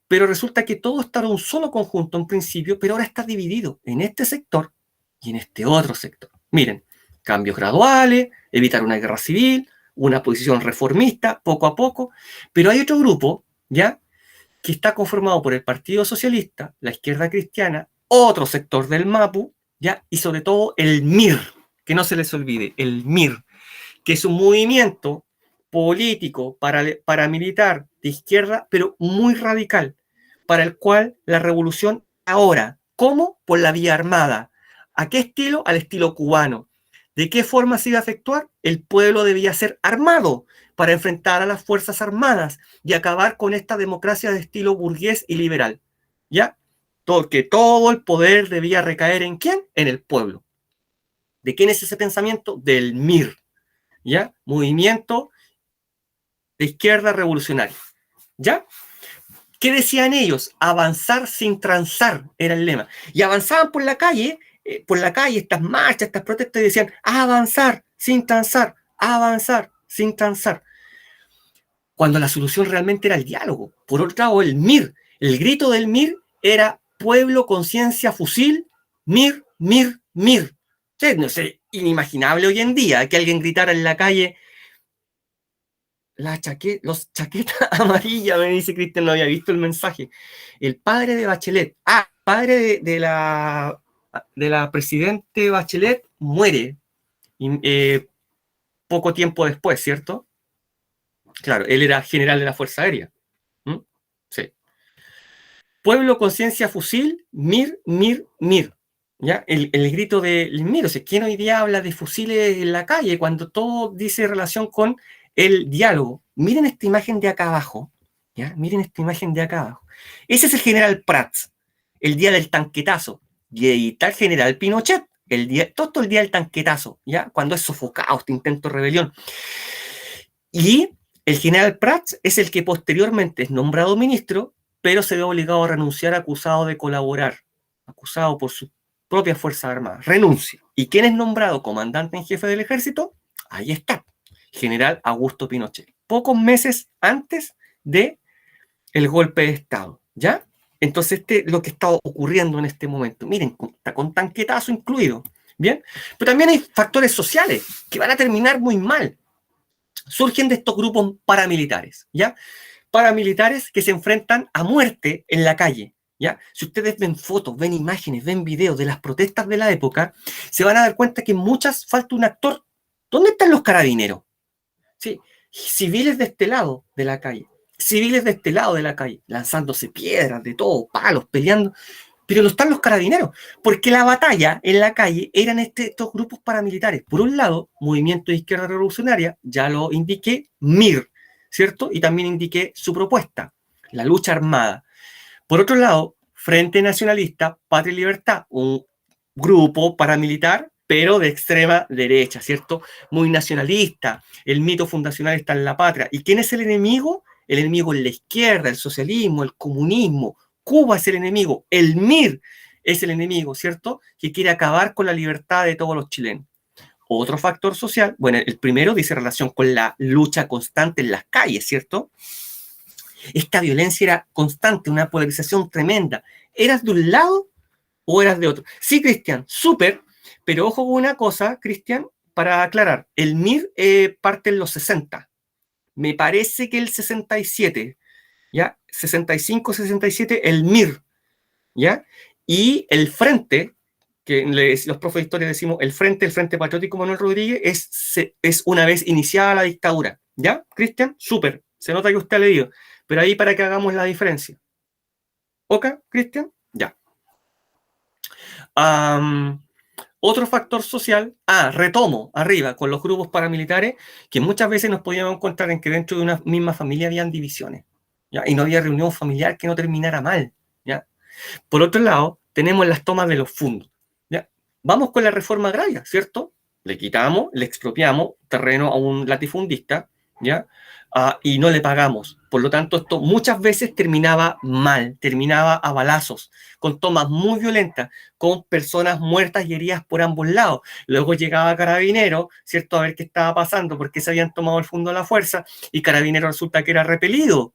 Pero resulta que todo está en un solo conjunto en principio, pero ahora está dividido en este sector y en este otro sector. Miren, cambios graduales, evitar una guerra civil, una posición reformista, poco a poco, pero hay otro grupo, ¿ya?, que está conformado por el Partido Socialista, la izquierda cristiana, otro sector del MAPU, ¿ya? Y sobre todo el MIR, que no se les olvide, el MIR, que es un movimiento político paramilitar de izquierda, pero muy radical, para el cual la revolución ahora, ¿cómo? Por la vía armada. ¿A qué estilo? Al estilo cubano. ¿De qué forma se iba a efectuar? El pueblo debía ser armado para enfrentar a las fuerzas armadas y acabar con esta democracia de estilo burgués y liberal. ¿Ya? Que todo el poder debía recaer ¿en quién? En el pueblo. ¿De quién es ese pensamiento? Del MIR, ¿ya? Movimiento de izquierda revolucionaria, ¿ya? ¿Qué decían ellos? Avanzar sin transar era el lema. Y avanzaban por la calle, estas marchas, estas protestas, y decían, avanzar sin transar, avanzar sin transar. Cuando la solución realmente era el diálogo. Por otro lado, el MIR, el grito del MIR era pueblo, conciencia, fusil, MIR, MIR, MIR. Sí, no sé, inimaginable hoy en día que alguien gritara en la calle los chaquetas amarillas, me dice Cristian, no había visto el mensaje. El padre de Bachelet, padre de la presidente Bachelet, muere poco tiempo después, ¿cierto? Claro, él era general de la Fuerza Aérea. ¿Mm? Sí. Pueblo, conciencia, fusil, MIR, MIR, MIR. ¿Ya? El grito del MIR. O sea, ¿quién hoy día habla de fusiles en la calle cuando todo dice relación con el diálogo? Miren esta imagen de acá abajo. ¿Ya? Miren esta imagen de acá abajo. Ese es el general Prats, el día del tanquetazo. Y ahí está el general Pinochet, todo el día del tanquetazo, ¿ya? Cuando es sofocado este intento de rebelión. Y el general Prats es el que posteriormente es nombrado ministro, pero se ve obligado a renunciar acusado de colaborar, acusado por sus propias Fuerzas Armadas. Renuncia. ¿Y quién es nombrado comandante en jefe del ejército? Ahí está, general Augusto Pinochet. Pocos meses antes de el golpe de Estado, ¿ya? Entonces, lo que está ocurriendo en este momento. Miren, está con tanquetazo incluido, ¿bien? Pero también hay factores sociales que van a terminar muy mal. Surgen de estos grupos paramilitares, ¿ya? Paramilitares que se enfrentan a muerte en la calle, ¿ya? Si ustedes ven fotos, ven imágenes, ven videos de las protestas de la época, se van a dar cuenta que en muchas falta un actor. ¿Dónde están los carabineros? ¿Sí? Civiles de este lado de la calle, civiles de este lado de la calle, lanzándose piedras, de todo, palos, peleando, pero no están los carabineros, porque la batalla en la calle eran estos grupos paramilitares. Por un lado, Movimiento de Izquierda Revolucionaria, ya lo indiqué, MIR, ¿cierto? Y también indiqué su propuesta, la lucha armada. Por otro lado, Frente Nacionalista, Patria y Libertad, un grupo paramilitar, pero de extrema derecha, ¿cierto? Muy nacionalista, el mito fundacional está en la patria. ¿Y quién es el enemigo? El enemigo es la izquierda, el socialismo, el comunismo. Cuba es el enemigo, el MIR es el enemigo, ¿cierto? Que quiere acabar con la libertad de todos los chilenos. Otro factor social, bueno, el primero dice relación con la lucha constante en las calles, ¿cierto? Esta violencia era constante, una polarización tremenda. ¿Eras de un lado o eras de otro? Sí, Cristian, súper, pero ojo con una cosa, Cristian, para aclarar. El MIR parte en los 60. Me parece que el 67, ¿ya? 65, 67, el MIR, ¿ya? Y el Frente, que los profes de historia decimos, el Frente Patriótico Manuel Rodríguez, es una vez iniciada la dictadura, ¿ya? Cristian, súper, se nota que usted ha leído, pero ahí para que hagamos la diferencia. ¿Ok, Cristian? Ya. Otro factor social, retomo arriba con los grupos paramilitares, que muchas veces nos podíamos encontrar en que dentro de una misma familia habían divisiones, ¿ya? Y no había reunión familiar que no terminara mal, ¿ya? Por otro lado, tenemos las tomas de los fondos, ¿ya? Vamos con la reforma agraria, ¿cierto? Le quitamos, le expropiamos terreno a un latifundista, ¿ya? Y no le pagamos. Por lo tanto, esto muchas veces terminaba mal, terminaba a balazos, con tomas muy violentas, con personas muertas y heridas por ambos lados. Luego llegaba Carabinero, ¿cierto? A ver qué estaba pasando, porque se habían tomado el fondo a la fuerza, y Carabinero resulta que era repelido,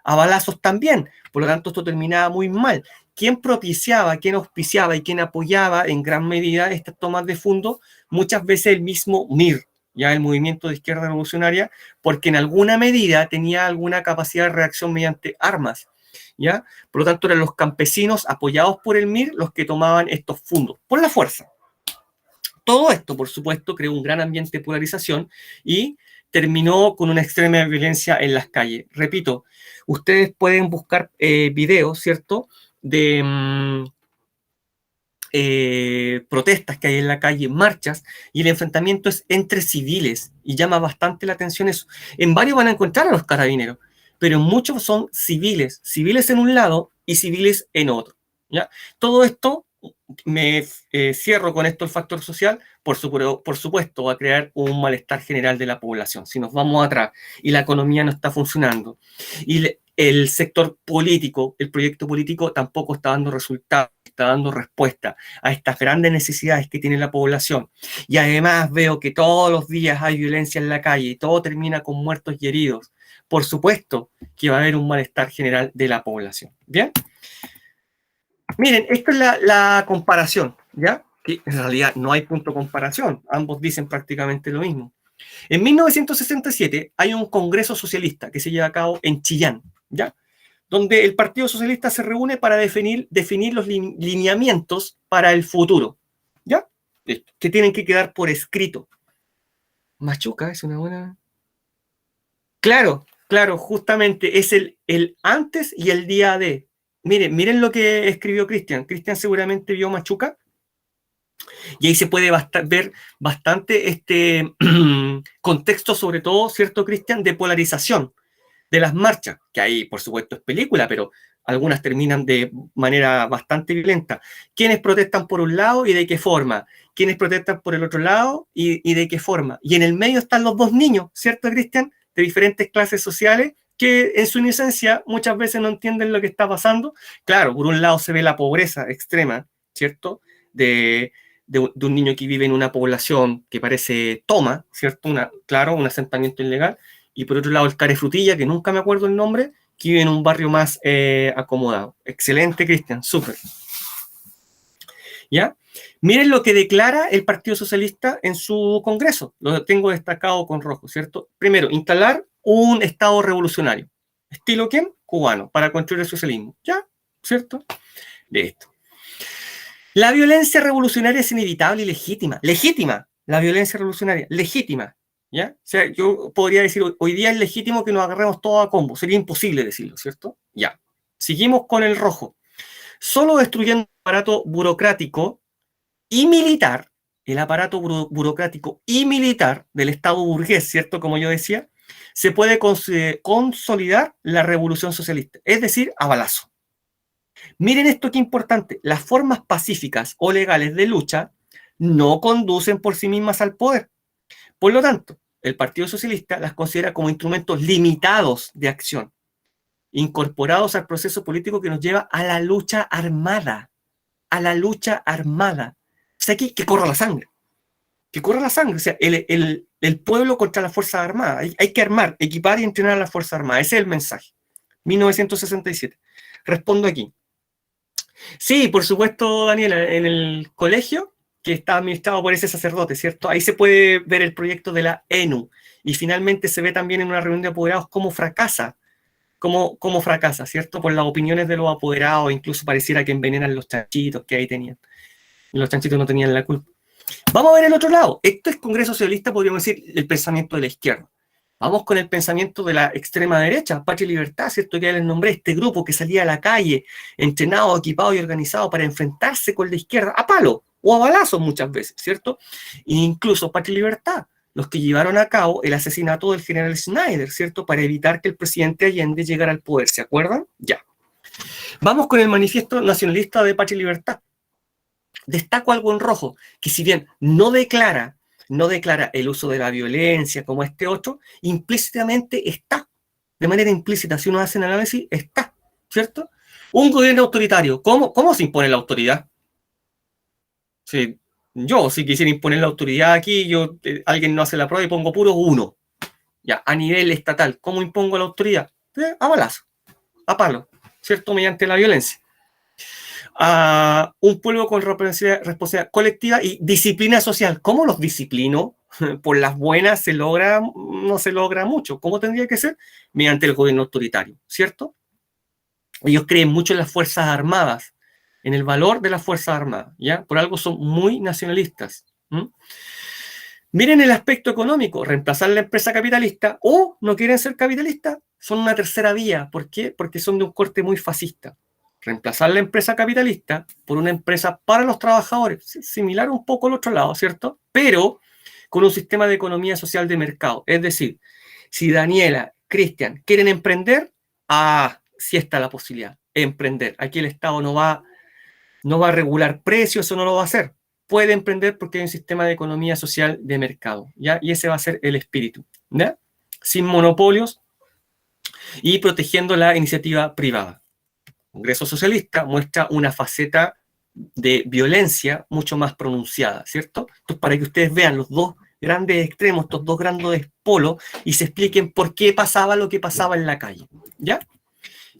a balazos también. Por lo tanto, esto terminaba muy mal. ¿Quién propiciaba, quién auspiciaba y quién apoyaba en gran medida estas tomas de fondo? Muchas veces el mismo MIR, ya el Movimiento de Izquierda Revolucionaria, porque en alguna medida tenía alguna capacidad de reacción mediante armas. ¿ya? Por lo tanto, eran los campesinos apoyados por el MIR los que tomaban estos fondos, por la fuerza. Todo esto, por supuesto, creó un gran ambiente de polarización y terminó con una extrema violencia en las calles. Repito, ustedes pueden buscar videos, ¿cierto?, de protestas que hay en la calle, marchas, y el enfrentamiento es entre civiles, y llama bastante la atención eso. En varios van a encontrar a los carabineros, pero en muchos son civiles, civiles en un lado y civiles en otro, ¿ya? Todo esto, me cierro con esto el factor social, por supuesto va a crear un malestar general de la población. Si nos vamos atrás y la economía no está funcionando, y el sector político, el proyecto político tampoco está dando resultados, está dando respuesta a estas grandes necesidades que tiene la población, y además veo que todos los días hay violencia en la calle y todo termina con muertos y heridos, por supuesto que va a haber un malestar general de la población. ¿Bien? Miren, esta es la comparación, ¿ya? Que en realidad no hay punto de comparación, ambos dicen prácticamente lo mismo. En 1967 hay un congreso socialista que se lleva a cabo en Chillán, ¿ya? Donde el Partido Socialista se reúne para definir los lineamientos para el futuro, ¿ya? Que tienen que quedar por escrito. Machuca es una buena... Claro, justamente es el antes y el día de. Miren lo que escribió Cristian. Cristian seguramente vio Machuca. Y ahí se puede ver bastante este contexto, sobre todo, ¿cierto, Cristian?, de polarización de las marchas, que ahí, por supuesto, es película, pero algunas terminan de manera bastante violenta. ¿Quiénes protestan por un lado y de qué forma? ¿Quiénes protestan por el otro lado y de qué forma? Y en el medio están los dos niños, ¿cierto, Cristian?, de diferentes clases sociales, que en su inocencia muchas veces no entienden lo que está pasando. Claro, por un lado se ve la pobreza extrema, ¿cierto?, de un niño que vive en una población que parece Toma, ¿cierto?, un asentamiento ilegal, y por otro lado el Carefrutilla, que nunca me acuerdo el nombre, que vive en un barrio más acomodado. Excelente, Cristian, súper. ¿Ya? Miren lo que declara el Partido Socialista en su congreso. Lo tengo destacado con rojo, ¿cierto? Primero, instalar un Estado revolucionario. ¿Estilo quién? Cubano, para construir el socialismo. ¿Ya? ¿Cierto? Listo. La violencia revolucionaria es inevitable y legítima. Legítima. La violencia revolucionaria, legítima. ¿Ya? O sea, yo podría decir, hoy día es legítimo que nos agarremos todos a combo. Sería imposible decirlo, ¿cierto? Ya. Seguimos con el rojo. Solo destruyendo el aparato burocrático y militar, el aparato burocrático y militar del Estado burgués, ¿cierto? Como yo decía, se puede consolidar la revolución socialista, es decir, a balazo. Miren esto qué importante, las formas pacíficas o legales de lucha no conducen por sí mismas al poder. Por lo tanto, el Partido Socialista las considera como instrumentos limitados de acción, incorporados al proceso político que nos lleva a la lucha armada. A la lucha armada. O sea, que corra la sangre. Que corra la sangre. O sea, el pueblo contra las Fuerzas Armadas. Hay que armar, equipar y entrenar a las Fuerzas Armadas. Ese es el mensaje. 1967. Respondo aquí. Sí, por supuesto, Daniela, en el colegio que está administrado por ese sacerdote, ¿cierto? Ahí se puede ver el proyecto de la ENU. Y finalmente se ve también en una reunión de apoderados cómo fracasa, ¿cierto? Por las opiniones de los apoderados, incluso pareciera que envenenan los chanchitos que ahí tenían. Y los chanchitos no tenían la culpa. Vamos a ver el otro lado. Esto es Congreso Socialista, podríamos decir, el pensamiento de la izquierda. Vamos con el pensamiento de la extrema derecha, Patria y Libertad, ¿cierto? Que ya les nombré, este grupo que salía a la calle, entrenado, equipado y organizado para enfrentarse con la izquierda a palo o a balazos muchas veces, ¿cierto? E incluso Patria y Libertad, los que llevaron a cabo el asesinato del general Schneider, ¿cierto? Para evitar que el presidente Allende llegara al poder, ¿se acuerdan? Ya. Vamos con el manifiesto nacionalista de Patria y Libertad. Destaco algo en rojo, que si bien no declara el uso de la violencia como este otro, implícitamente está, de manera implícita, si uno hace un análisis, está, ¿cierto? Un gobierno autoritario, ¿cómo se impone la autoridad? Si quisiera imponer la autoridad aquí, alguien no hace la prueba y pongo puro 1. Ya, a nivel estatal, ¿cómo impongo la autoridad? A balazo, a palo, ¿cierto? Mediante la violencia. A un pueblo con responsabilidad colectiva y disciplina social. ¿Cómo los disciplino? Por las buenas no se logra mucho. ¿Cómo tendría que ser? Mediante el gobierno autoritario, ¿cierto? Ellos creen mucho en las Fuerzas Armadas, en el valor de las Fuerzas Armadas, ¿ya? Por algo son muy nacionalistas. Miren el aspecto económico, reemplazar la empresa capitalista o no quieren ser capitalistas, son una tercera vía. ¿Por qué? Porque son de un corte muy fascista. Reemplazar la empresa capitalista por una empresa para los trabajadores, similar un poco al otro lado, ¿cierto? Pero con un sistema de economía social de mercado. Es decir, si Daniela, Cristian quieren emprender, sí está la posibilidad, emprender. Aquí el Estado no va a regular precios, eso no lo va a hacer. Puede emprender porque hay un sistema de economía social de mercado, ¿ya? Y ese va a ser el espíritu, ¿ya? Sin monopolios y protegiendo la iniciativa privada. El Congreso Socialista muestra una faceta de violencia mucho más pronunciada, ¿cierto? Entonces, para que ustedes vean los dos grandes extremos, estos dos grandes polos, y se expliquen por qué pasaba lo que pasaba en la calle, ¿ya?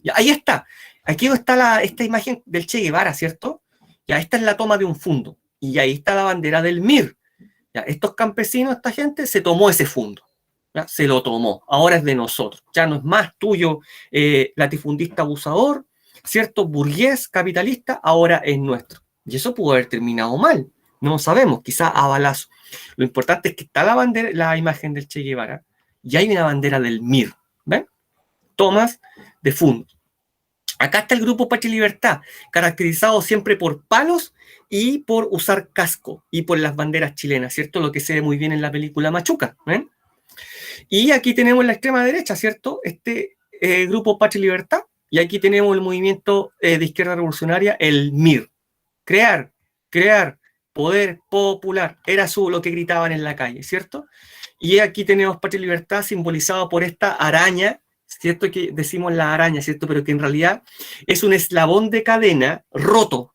Ya, ahí está. Aquí está esta imagen del Che Guevara, ¿cierto? Ya, esta es la toma de un fundo. Y ahí está la bandera del MIR. Ya, estos campesinos, esta gente, se tomó ese fundo. ¿Ya? Se lo tomó. Ahora es de nosotros. Ya no es más tuyo, latifundista abusador, ¿cierto? Burgués, capitalista, ahora es nuestro. Y eso pudo haber terminado mal. No lo sabemos, quizá a balazo. Lo importante es que está la bandera, la imagen del Che Guevara, y hay una bandera del MIR. ¿Ven? Tomas de fundos. Acá está el grupo Patria y Libertad, caracterizado siempre por palos y por usar casco y por las banderas chilenas, ¿cierto? Lo que se ve muy bien en la película Machuca, ¿ven? Y aquí tenemos la extrema derecha, ¿cierto? Este grupo Patria y Libertad, y aquí tenemos el movimiento de izquierda revolucionaria, el MIR. Crear, poder popular, era lo que gritaban en la calle, ¿cierto? Y aquí tenemos Patria y Libertad simbolizado por esta araña, ¿cierto? Que decimos la araña, ¿cierto? Pero que en realidad es un eslabón de cadena roto,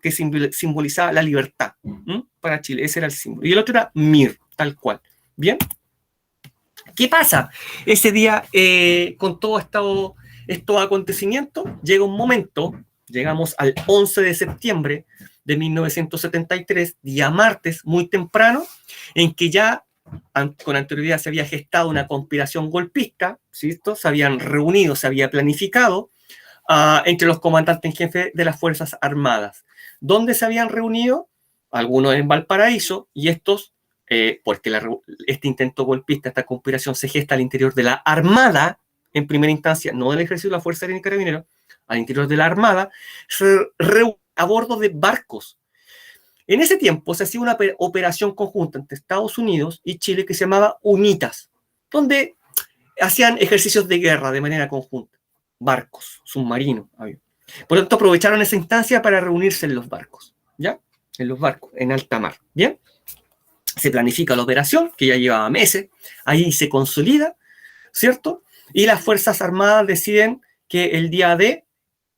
que simbolizaba la libertad para Chile. Ese era el símbolo. Y el otro era MIR, tal cual. ¿Bien? ¿Qué pasa? Ese día, con todo estos acontecimientos, llega un momento, llegamos al 11 de septiembre de 1973, día martes, muy temprano, en que ya con anterioridad se había gestado una conspiración golpista, ¿cierto? Se habían reunido, se había planificado entre los comandantes en jefe de las Fuerzas Armadas. ¿Dónde se habían reunido? Algunos en Valparaíso, y estos, porque este intento golpista, esta conspiración se gesta al interior de la Armada, en primera instancia, no del Ejército de la Fuerza Aérea y Carabineros, al interior de la Armada, se reúnen a bordo de barcos. En ese tiempo se hacía una operación conjunta entre Estados Unidos y Chile que se llamaba UNITAS, donde hacían ejercicios de guerra de manera conjunta. Barcos, submarinos. Por lo tanto, aprovecharon esa instancia para reunirse en los barcos, ¿ya? En los barcos, en alta mar, ¿bien? Se planifica la operación, que ya llevaba meses, ahí se consolida, ¿cierto? Y las Fuerzas Armadas deciden que el día D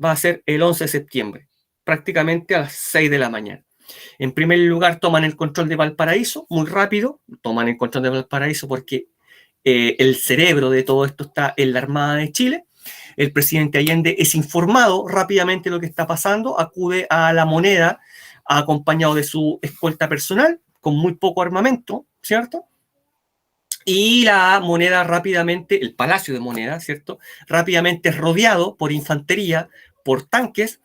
va a ser el 11 de septiembre, prácticamente a las 6 de la mañana. En primer lugar, toman el control de Valparaíso, muy rápido, toman el control de Valparaíso porque el cerebro de todo esto está en la Armada de Chile. El presidente Allende es informado rápidamente de lo que está pasando, acude a La Moneda acompañado de su escolta personal, con muy poco armamento, ¿cierto? Y la Moneda rápidamente, el Palacio de Moneda, ¿cierto? Rápidamente es rodeado por infantería, por tanques,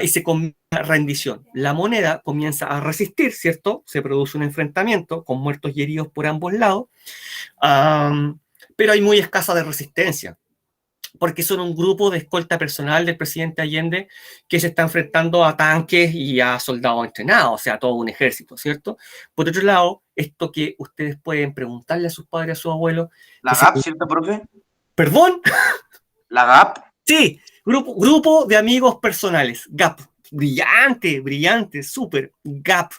y se comienza rendición. La Moneda comienza a resistir, ¿cierto? Se produce un enfrentamiento con muertos y heridos por ambos lados, pero hay muy escasa de resistencia, porque son un grupo de escolta personal del presidente Allende que se está enfrentando a tanques y a soldados entrenados, o sea, todo un ejército, ¿cierto? Por otro lado, esto que ustedes pueden preguntarle a sus padres, a sus abuelos... ¿La GAP, cierto, profe? ¿Perdón? ¿La GAP? Sí, grupo de amigos personales, GAP. Brillante, súper, GAP.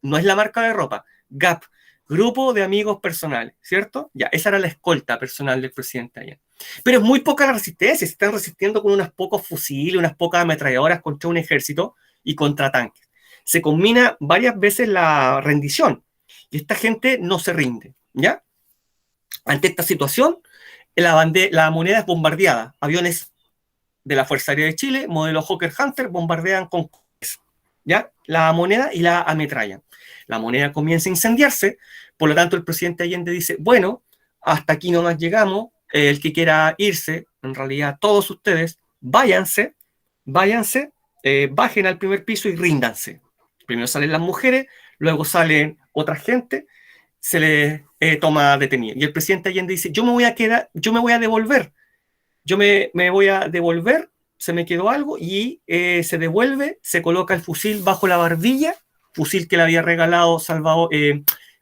No es la marca de ropa, GAP. Grupo de amigos personales, ¿cierto? Ya, esa era la escolta personal del presidente Allende. Pero es muy poca la resistencia, se están resistiendo con unos pocos fusiles, unas pocas ametralladoras contra un ejército y contra tanques. Se combina varias veces la rendición y esta gente no se rinde, ¿ya? Ante esta situación, la Moneda es bombardeada. Aviones de la Fuerza Aérea de Chile, modelo Hawker Hunter, bombardean con ¿ya? La Moneda y la ametrallan. La Moneda comienza a incendiarse, por lo tanto el presidente Allende dice, bueno, hasta aquí nomás llegamos, el que quiera irse, en realidad todos ustedes, váyanse, bajen al primer piso y ríndanse. Primero salen las mujeres, luego salen otra gente, se les toma detenido. Y el presidente Allende dice, yo me voy a devolver, se me quedó algo, y se devuelve, se coloca el fusil bajo la barbilla, fusil que le había regalado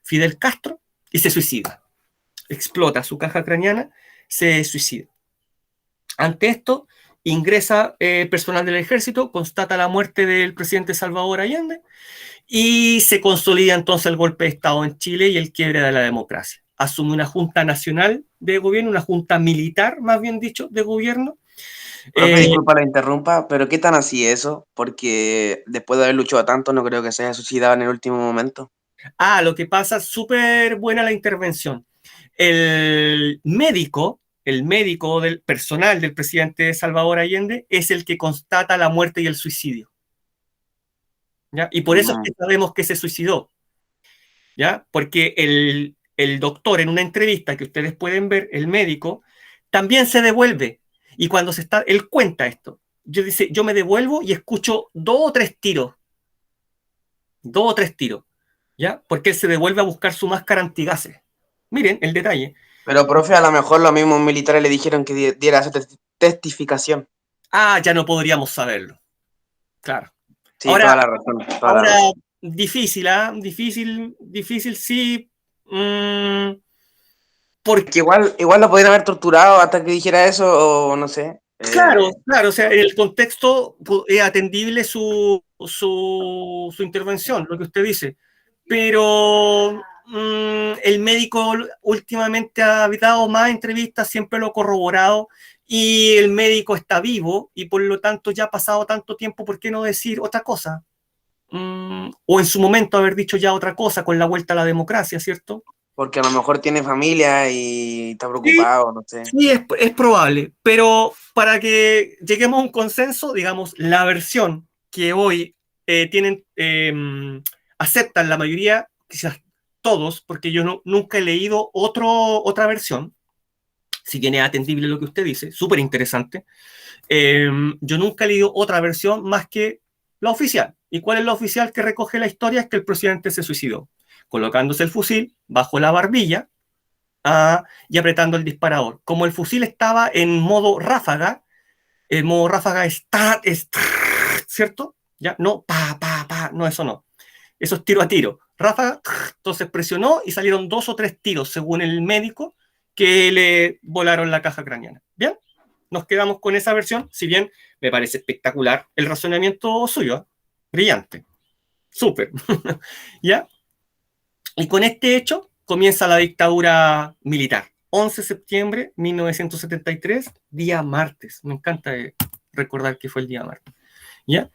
Fidel Castro, y se suicida. Explota su caja craneana, se suicida. Ante esto, ingresa personal del ejército, constata la muerte del presidente Salvador Allende, y se consolida entonces el golpe de Estado en Chile y el quiebre de la democracia. Asume una junta nacional de gobierno, una junta militar, más bien dicho, de gobierno. Profe, disculpa la interrumpa, pero ¿qué tan así eso? Porque después de haber luchado tanto, no creo que se haya suicidado en el último momento. Lo que pasa, súper buena la intervención. El médico del personal del presidente Salvador Allende es el que constata la muerte y el suicidio. ¿Ya? Y por eso es que sabemos que se suicidó. ¿Ya? Porque el doctor, en una entrevista que ustedes pueden ver, el médico, también se devuelve. Y cuando él cuenta esto. Dice, yo me devuelvo y escucho 2 o 3 tiros. 2 o 3 tiros. ¿Ya? Porque él se devuelve a buscar su máscara antigases. Miren el detalle. Pero, profe, a lo mejor los mismos militares le dijeron que diera esa testificación. Ya no podríamos saberlo. Claro. Sí, toda la razón. Ahora, difícil, difícil, sí. Porque igual lo podrían haber torturado hasta que dijera eso, o no sé. Claro, o sea, en el contexto es atendible su intervención, lo que usted dice. Pero el médico últimamente ha dado más entrevistas, siempre lo ha corroborado, y el médico está vivo, y por lo tanto ya ha pasado tanto tiempo, ¿por qué no decir otra cosa? O en su momento haber dicho ya otra cosa con la vuelta a la democracia, ¿cierto? Porque a lo mejor tiene familia y está preocupado, sí, no sé. Sí, es probable, pero para que lleguemos a un consenso, digamos, la versión que hoy aceptan la mayoría, quizás todos, porque yo nunca he leído otra versión, si bien es atendible lo que usted dice, súper interesante. Yo nunca he leído otra versión más que la oficial. ¿Y cuál es la oficial que recoge la historia? Es que el presidente se suicidó, colocándose el fusil bajo la barbilla y apretando el disparador. Como el fusil estaba en modo ráfaga, el modo ráfaga está, ¿cierto? ¿Ya? No, no, eso no. Eso es tiro a tiro. Ráfaga, entonces presionó y salieron 2 o 3 tiros, según el médico, que le volaron la caja craneana. ¿Bien? Nos quedamos con esa versión, si bien me parece espectacular el razonamiento suyo, ¿eh? Brillante. Súper. ¿Ya? Y con este hecho comienza la dictadura militar. 11 de septiembre de 1973, día martes. Me encanta recordar que fue el día martes. ¿Ya?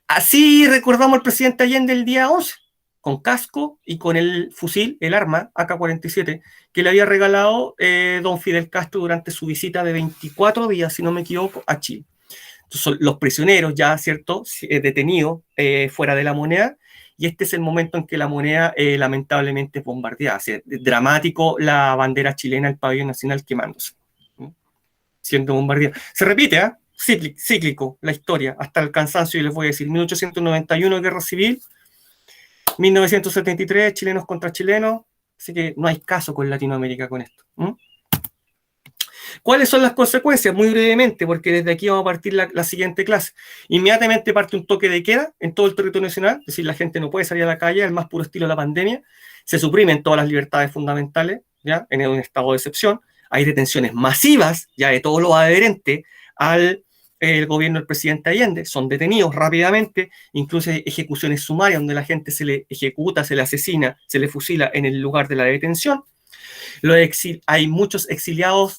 Así recordamos al presidente Allende el día 11, con casco y con el fusil, el arma AK-47, que le había regalado don Fidel Castro durante su visita de 24 días, si no me equivoco, a Chile. Entonces, los prisioneros ya, ¿cierto?, detenidos fuera de la moneda, y este es el momento en que la moneda lamentablemente es bombardeada. O sea, dramático la bandera chilena, el pabellón nacional quemándose, siendo bombardeada. Se repite, ¿eh? Cíclico la historia, hasta el cansancio, y les voy a decir, 1891 guerra civil, 1973 chilenos contra chilenos, así que no hay caso con Latinoamérica con esto. ¿Cuáles son las consecuencias? Muy brevemente, porque desde aquí vamos a partir la siguiente clase. Inmediatamente parte un toque de queda en todo el territorio nacional, es decir, la gente no puede salir a la calle, el más puro estilo de la pandemia, se suprimen todas las libertades fundamentales, ya en un estado de excepción, hay detenciones masivas ya de todos los adherentes al gobierno del presidente Allende, son detenidos rápidamente, incluso hay ejecuciones sumarias donde la gente se le ejecuta, se le asesina, se le fusila en el lugar de la detención. Hay muchos exiliados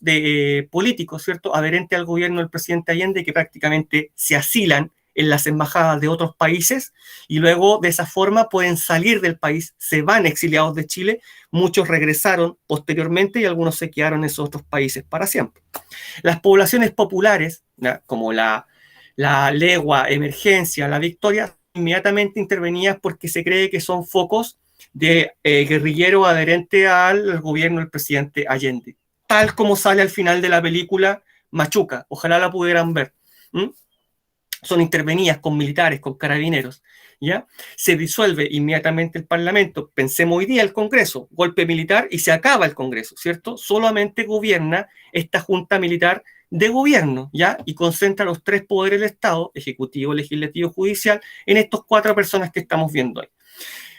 políticos, ¿cierto?, adherentes al gobierno del presidente Allende, que prácticamente se asilan en las embajadas de otros países y luego de esa forma pueden salir del país, se van exiliados de Chile, muchos regresaron posteriormente y algunos se quedaron en esos otros países para siempre. Las poblaciones populares, ¿ya?, como la Legua, Emergencia, La Victoria, inmediatamente intervenidas porque se cree que son focos de guerrillero adherente al gobierno del presidente Allende, tal como sale al final de la película Machuca, ojalá la pudieran ver. ¿Mm? Son intervenidas con militares, con carabineros, ¿ya? Se disuelve inmediatamente el Parlamento, pensemos hoy día el Congreso, golpe militar y se acaba el Congreso, ¿cierto? Solamente gobierna esta junta militar de gobierno, ¿ya? Y concentra los tres poderes del Estado, ejecutivo, legislativo, judicial, en estos 4 personas que estamos viendo hoy.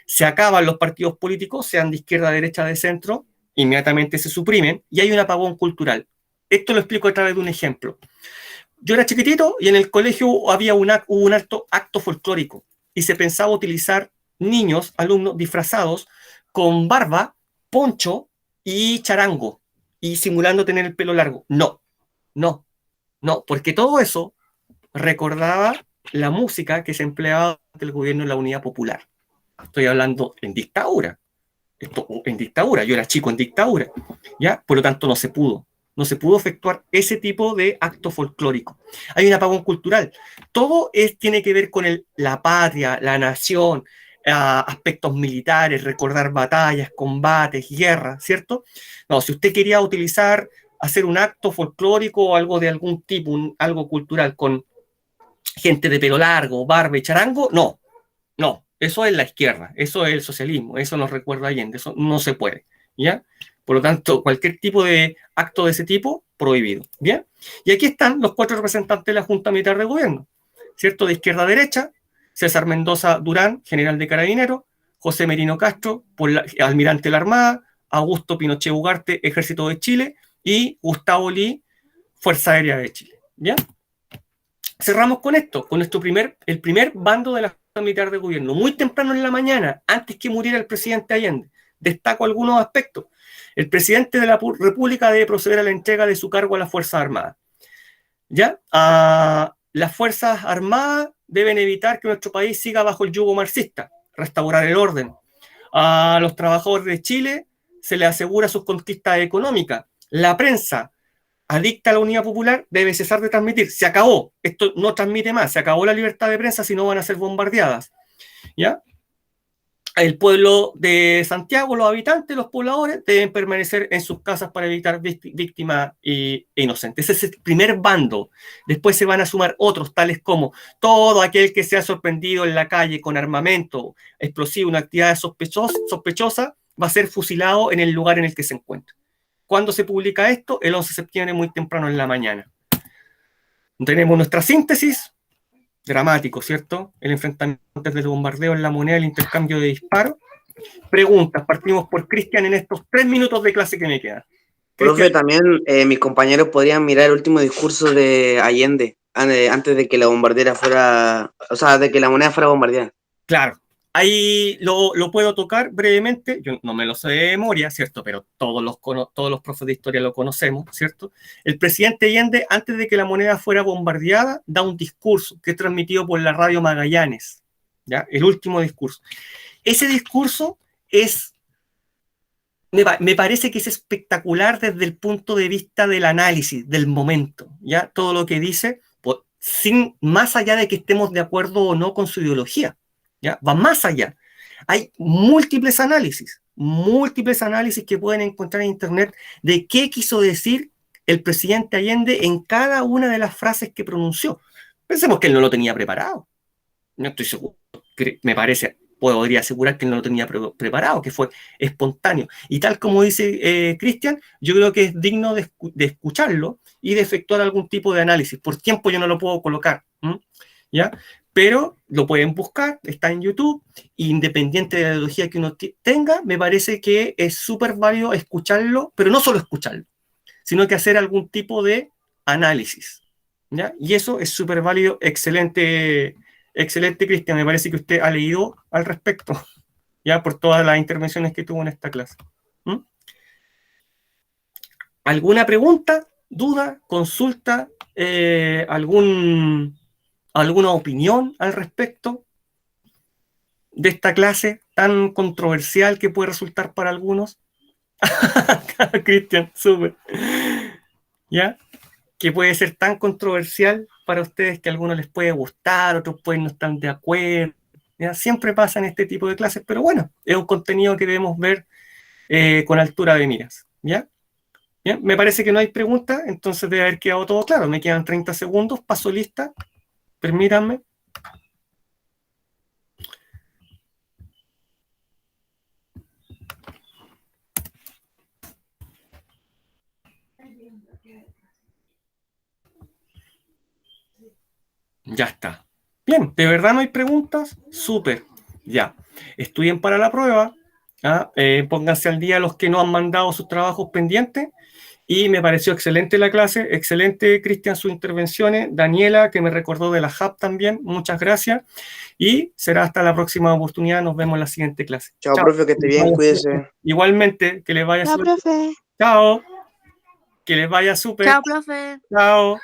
Se acaban los partidos políticos, sean de izquierda, derecha, de centro, inmediatamente se suprimen y hay un apagón cultural. Esto lo explico a través de un ejemplo. Yo era chiquitito y en el colegio había un acto folclórico y se pensaba utilizar niños, alumnos disfrazados con barba, poncho y charango y simulando tener el pelo largo. No, no, no, porque todo eso recordaba la música que se empleaba ante el gobierno de la Unidad Popular. Estoy hablando en dictadura. En dictadura, yo era chico en dictadura, ¿ya? Por lo tanto no se pudo efectuar ese tipo de acto folclórico. Hay un apagón cultural. Todo tiene que ver con la patria, la nación, aspectos militares, recordar batallas, combates, guerras, ¿cierto? No, si usted quería hacer un acto folclórico o algo de algún tipo, algo cultural con gente de pelo largo, barba y charango, no, no. Eso es la izquierda, eso es el socialismo, eso nos recuerda a Allende, eso no se puede, ¿ya? Por lo tanto, cualquier tipo de acto de ese tipo, prohibido, ¿bien? Y aquí están los 4 representantes de la Junta Militar de Gobierno, ¿cierto? De izquierda a derecha, César Mendoza Durán, general de Carabineros, José Merino Castro, almirante de la Armada, Augusto Pinochet Ugarte, Ejército de Chile, y Gustavo Lee, Fuerza Aérea de Chile, ¿bien? Cerramos con esto, el primer bando de la Junta Militar de Gobierno, muy temprano en la mañana, antes que muriera el presidente Allende. Destaco algunos aspectos. El presidente de la República debe proceder a la entrega de su cargo a las Fuerzas Armadas. ¿Ya? Las Fuerzas Armadas deben evitar que nuestro país siga bajo el yugo marxista, restaurar el orden. A los trabajadores de Chile se les asegura sus conquistas económicas. La prensa adicta a la Unidad Popular debe cesar de transmitir. Se acabó. Esto no transmite más. Se acabó la libertad de prensa, si no van a ser bombardeadas. ¿Ya? El pueblo de Santiago, los habitantes, los pobladores, deben permanecer en sus casas para evitar víctimas inocentes. Ese es el primer bando. Después se van a sumar otros, tales como todo aquel que sea sorprendido en la calle con armamento explosivo, una actividad sospechosa, va a ser fusilado en el lugar en el que se encuentra. ¿Cuándo se publica esto? El 11 de septiembre, muy temprano en la mañana. Tenemos nuestra síntesis. Dramático, ¿cierto? El enfrentamiento del bombardeo en La Moneda, el intercambio de disparos. Preguntas. Partimos por Cristian en estos 3 minutos de clase que me quedan. Profe, también mis compañeros podrían mirar el último discurso de Allende antes de que la bombardera fuera, o sea, de que La Moneda fuera bombardeada. Claro. Ahí lo puedo tocar brevemente, yo no me lo sé de memoria, ¿cierto? Pero todos los profes de historia lo conocemos, ¿cierto? El presidente Allende, antes de que La Moneda fuera bombardeada, da un discurso que es transmitido por la radio Magallanes, ¿ya? El último discurso. Ese discurso me parece que es espectacular desde el punto de vista del análisis, del momento, ¿ya? Todo lo que dice, pues, más allá de que estemos de acuerdo o no con su ideología. ¿Ya? Va más allá. Hay múltiples análisis que pueden encontrar en internet de qué quiso decir el presidente Allende en cada una de las frases que pronunció. Pensemos que él no lo tenía preparado. No estoy seguro. Podría asegurar que él no lo tenía preparado, que fue espontáneo. Y tal como dice Cristian, yo creo que es digno de escucharlo y de efectuar algún tipo de análisis. Por tiempo yo no lo puedo colocar. ¿Ya? Pero lo pueden buscar, está en YouTube, independiente de la ideología que uno tenga, me parece que es súper válido escucharlo, pero no solo escucharlo, sino que hacer algún tipo de análisis, ¿ya? Y eso es súper válido, excelente, Cristian, me parece que usted ha leído al respecto, ya por todas las intervenciones que tuvo en esta clase. ¿Alguna pregunta, duda, consulta, alguna opinión al respecto de esta clase tan controversial que puede resultar para algunos? Cristian, súper. ¿Ya? Que puede ser tan controversial para ustedes que a algunos les puede gustar, otros pueden no estar de acuerdo. ¿Ya? Siempre pasa en este tipo de clases, pero bueno, es un contenido que debemos ver con altura de miras. ¿Ya? Bien, me parece que no hay preguntas, entonces debe haber quedado todo claro. Me quedan 30 segundos, paso lista. Permítanme. Ya está. Bien, ¿de verdad no hay preguntas? Súper. Ya. Estudien para la prueba. ¿Ah? Pónganse al día los que no han mandado sus trabajos pendientes. Y me pareció excelente la clase. Excelente, Cristian, sus intervenciones. Daniela, que me recordó de la Hub también. Muchas gracias. Y será hasta la próxima oportunidad. Nos vemos en la siguiente clase. Chao, Chao. profe, que esté bien, cuídese. Igualmente, que les vaya Chao, súper. profe. Chao. Que les vaya súper. Chao, profe. Chao.